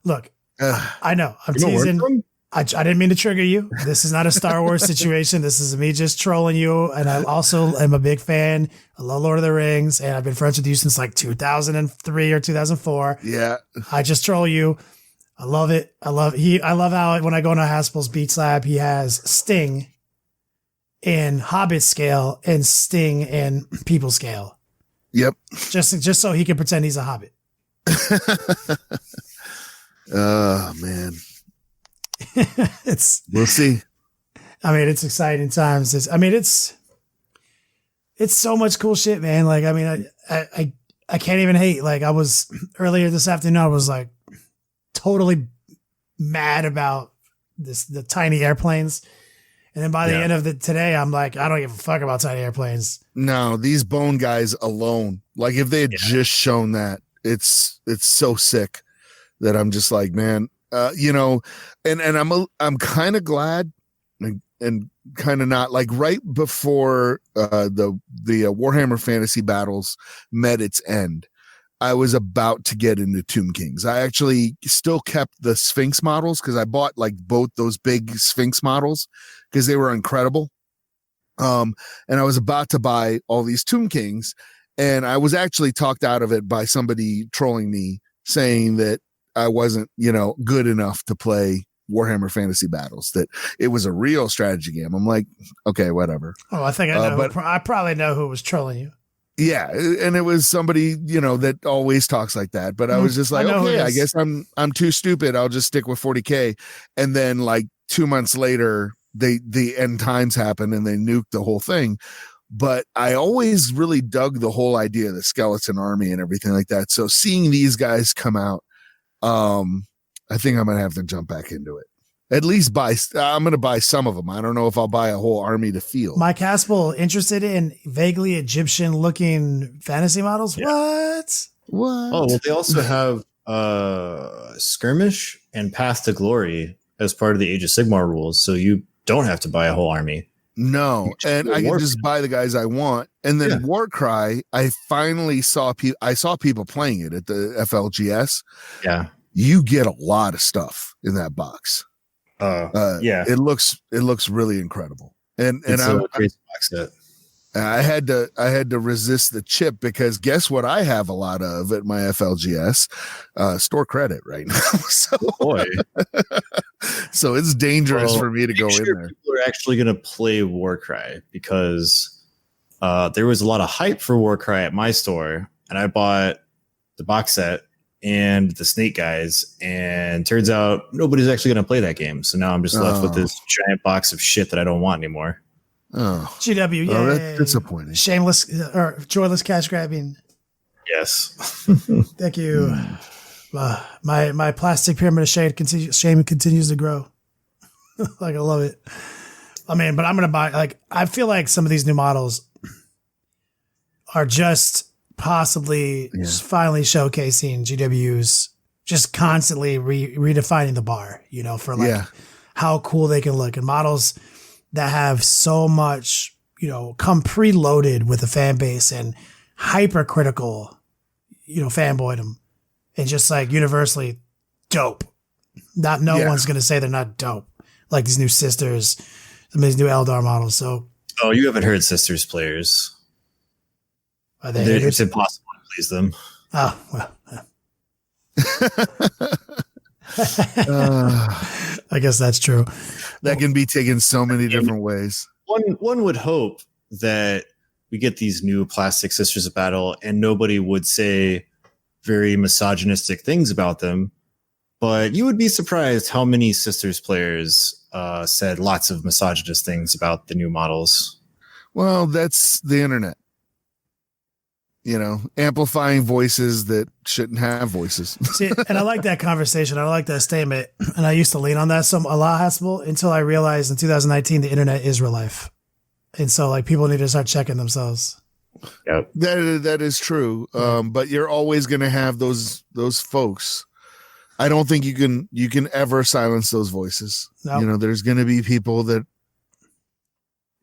Look, I know. I'm teasing. I didn't mean to trigger you. This is not a Star Wars situation. This is me just trolling you. And I also am a big fan. I love Lord of the Rings. And I've been friends with you since like 2003 or 2004. Yeah. I just troll you. I love it. I love how when I go into Haspil's Beats Lab, he has Sting in Hobbit scale and Sting in people scale. Yep. Just so he can pretend he's a hobbit. Oh man. We'll see. I mean, it's exciting times. It's so much cool shit, man. Like, I mean, I can't even hate. Like I was earlier this afternoon, I was like totally mad about the tiny airplanes. And then by the end of today, I'm like, I don't give a fuck about tiny airplanes. No, these bone guys alone. Like if they had just shown that, it's so sick that I'm just like, man, and I'm kind of glad and kind of not. Like right before the Warhammer Fantasy Battles met its end, I was about to get into Tomb Kings. I actually still kept the Sphinx models because I bought like both those big Sphinx models because they were incredible. And I was about to buy all these Tomb Kings, and I was actually talked out of it by somebody trolling me saying that I wasn't, good enough to play Warhammer Fantasy Battles, that it was a real strategy game. I'm like, okay, whatever. Oh, I think I know. I probably know who was trolling you. Yeah, and it was somebody, that always talks like that. But I was just like, okay, I guess I'm too stupid. I'll just stick with 40K. And then like 2 months later, the end times happened and they nuked the whole thing. But I always really dug the whole idea of the skeleton army and everything like that. So seeing these guys come out, I think I'm gonna have to jump back into it. At least I'm going to buy some of them. I don't know if I'll buy a whole army to field. Mike Haspil interested in vaguely Egyptian looking fantasy models? Yeah. What? Oh, well, they also have Skirmish and Path to Glory as part of the Age of Sigmar rules. So you don't have to buy a whole army. No. And I can just buy the guys I want. And then Warcry, I finally saw people playing it at the FLGS. Yeah. You get a lot of stuff in that box. It looks really incredible, and I had to resist the chip because guess what I have a lot of at my FLGS store credit right now. So, so it's dangerous for me to go in there. People are actually going to play Warcry because there was a lot of hype for Warcry at my store, and I bought the box set and the Snake guys, and turns out nobody's actually going to play that game. So now I'm just left with this giant box of shit that I don't want anymore. Oh, GW, yeah, that's disappointing. Shameless or joyless cash grabbing. Yes, thank you. My plastic pyramid of shame continues to grow. Like I love it. I mean, but I'm going to buy. Like I feel like some of these new models are just possibly finally showcasing GW's just constantly redefining the bar, for like how cool they can look, and models that have so much, come preloaded with a fan base and hypercritical, fanboydom, and just like universally dope. No one's going to say they're not dope. Like these new Sisters, some of these new Eldar models. So, you haven't heard Sisters players. It's impossible to please them. Oh, well. I guess that's true. That can be taken so many different ways. One would hope that we get these new plastic Sisters of Battle and nobody would say very misogynistic things about them. But you would be surprised how many Sisters players said lots of misogynist things about the new models. Well, that's the internet. Amplifying voices that shouldn't have voices. See, and I like that conversation. I like that statement. And I used to lean on that a lot, Haspil, until I realized in 2019 the internet is real life. And so like people need to start checking themselves. Yep. That is true. But you're always going to have those folks. I don't think you can ever silence those voices. Nope. There's going to be people that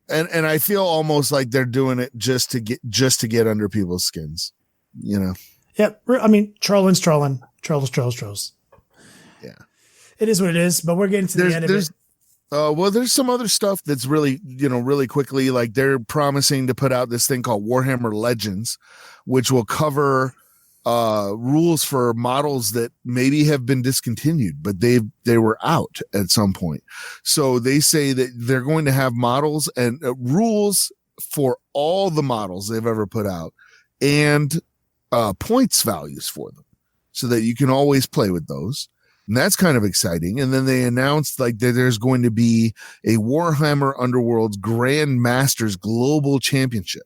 And I feel almost like they're doing it just to get under people's skins, Yeah, I mean, trolls. Yeah, it is what it is. But we're getting to the end of it. Well, there's some other stuff that's really, really quickly. Like they're promising to put out this thing called Warhammer Legends, which will cover rules for models that maybe have been discontinued, but they were out at some point. So they say that they're going to have models and rules for all the models they've ever put out and points values for them so that you can always play with those. And that's kind of exciting. And then they announced like that there's going to be a Warhammer Underworld's Grand Masters Global Championship,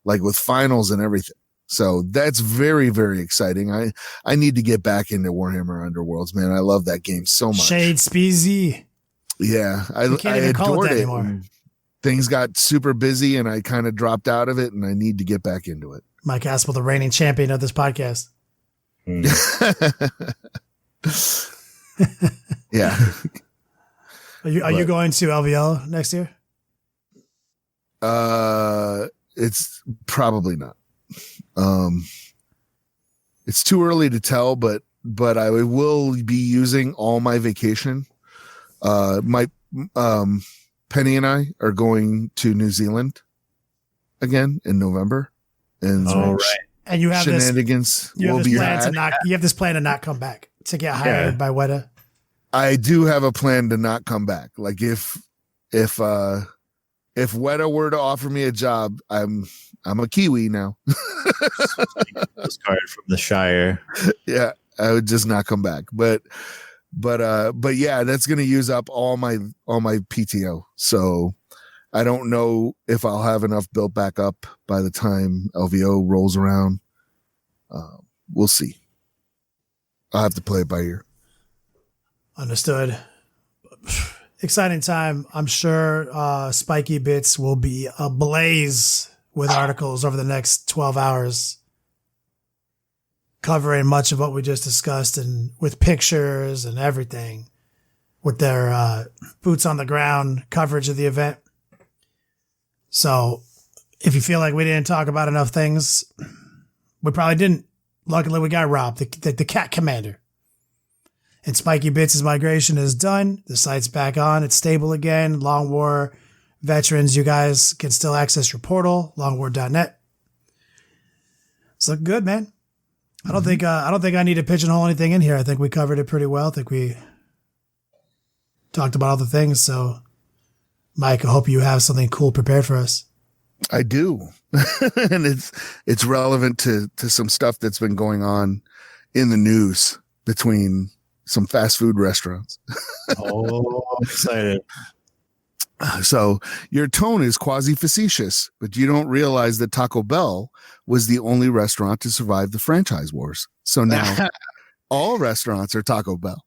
like with finals and everything. So that's very, very exciting. I need to get back into Warhammer Underworlds, man. I love that game so much. Shade Speezy. Yeah, I adored it. Things got super busy and I kind of dropped out of it and I need to get back into it. Mike Haspil, the reigning champion of this podcast. Yeah. Are you going to LVL next year? It's probably not. It's too early to tell, but I will be using all my vacation. My Penny and I are going to New Zealand again in November, and and you have shenanigans. You have this plan to not come back, to get hired by Weta. I do have a plan to not come back. Like if if Weta were to offer me a job, I'm a Kiwi now. Postcard from the Shire. Yeah, I would just not come back. But yeah, that's going to use up all my PTO. So I don't know if I'll have enough built back up by the time LVO rolls around. We'll see. I'll have to play it by ear. Understood. Exciting time. I'm sure Spiky Bits will be ablaze with articles over the next 12 hours covering much of what we just discussed, and with pictures and everything, with their boots on the ground coverage of the event. So if you feel like we didn't talk about enough things, we probably didn't. Luckily, we got Rob, the cat commander. And Spiky Bits' migration is done. The site's back on. It's stable again. Long War veterans, you guys can still access your portal, longwar.net. It's looking good, man. I don't think I need to pigeonhole anything in here. I think we covered it pretty well. I think we talked about all the things. So, Mike, I hope you have something cool prepared for us. I do. And it's relevant to some stuff that's been going on in the news between some fast food restaurants. Oh, I'm excited. So your tone is quasi-facetious, but you don't realize that Taco Bell was the only restaurant to survive the franchise wars. So now all restaurants are Taco Bell.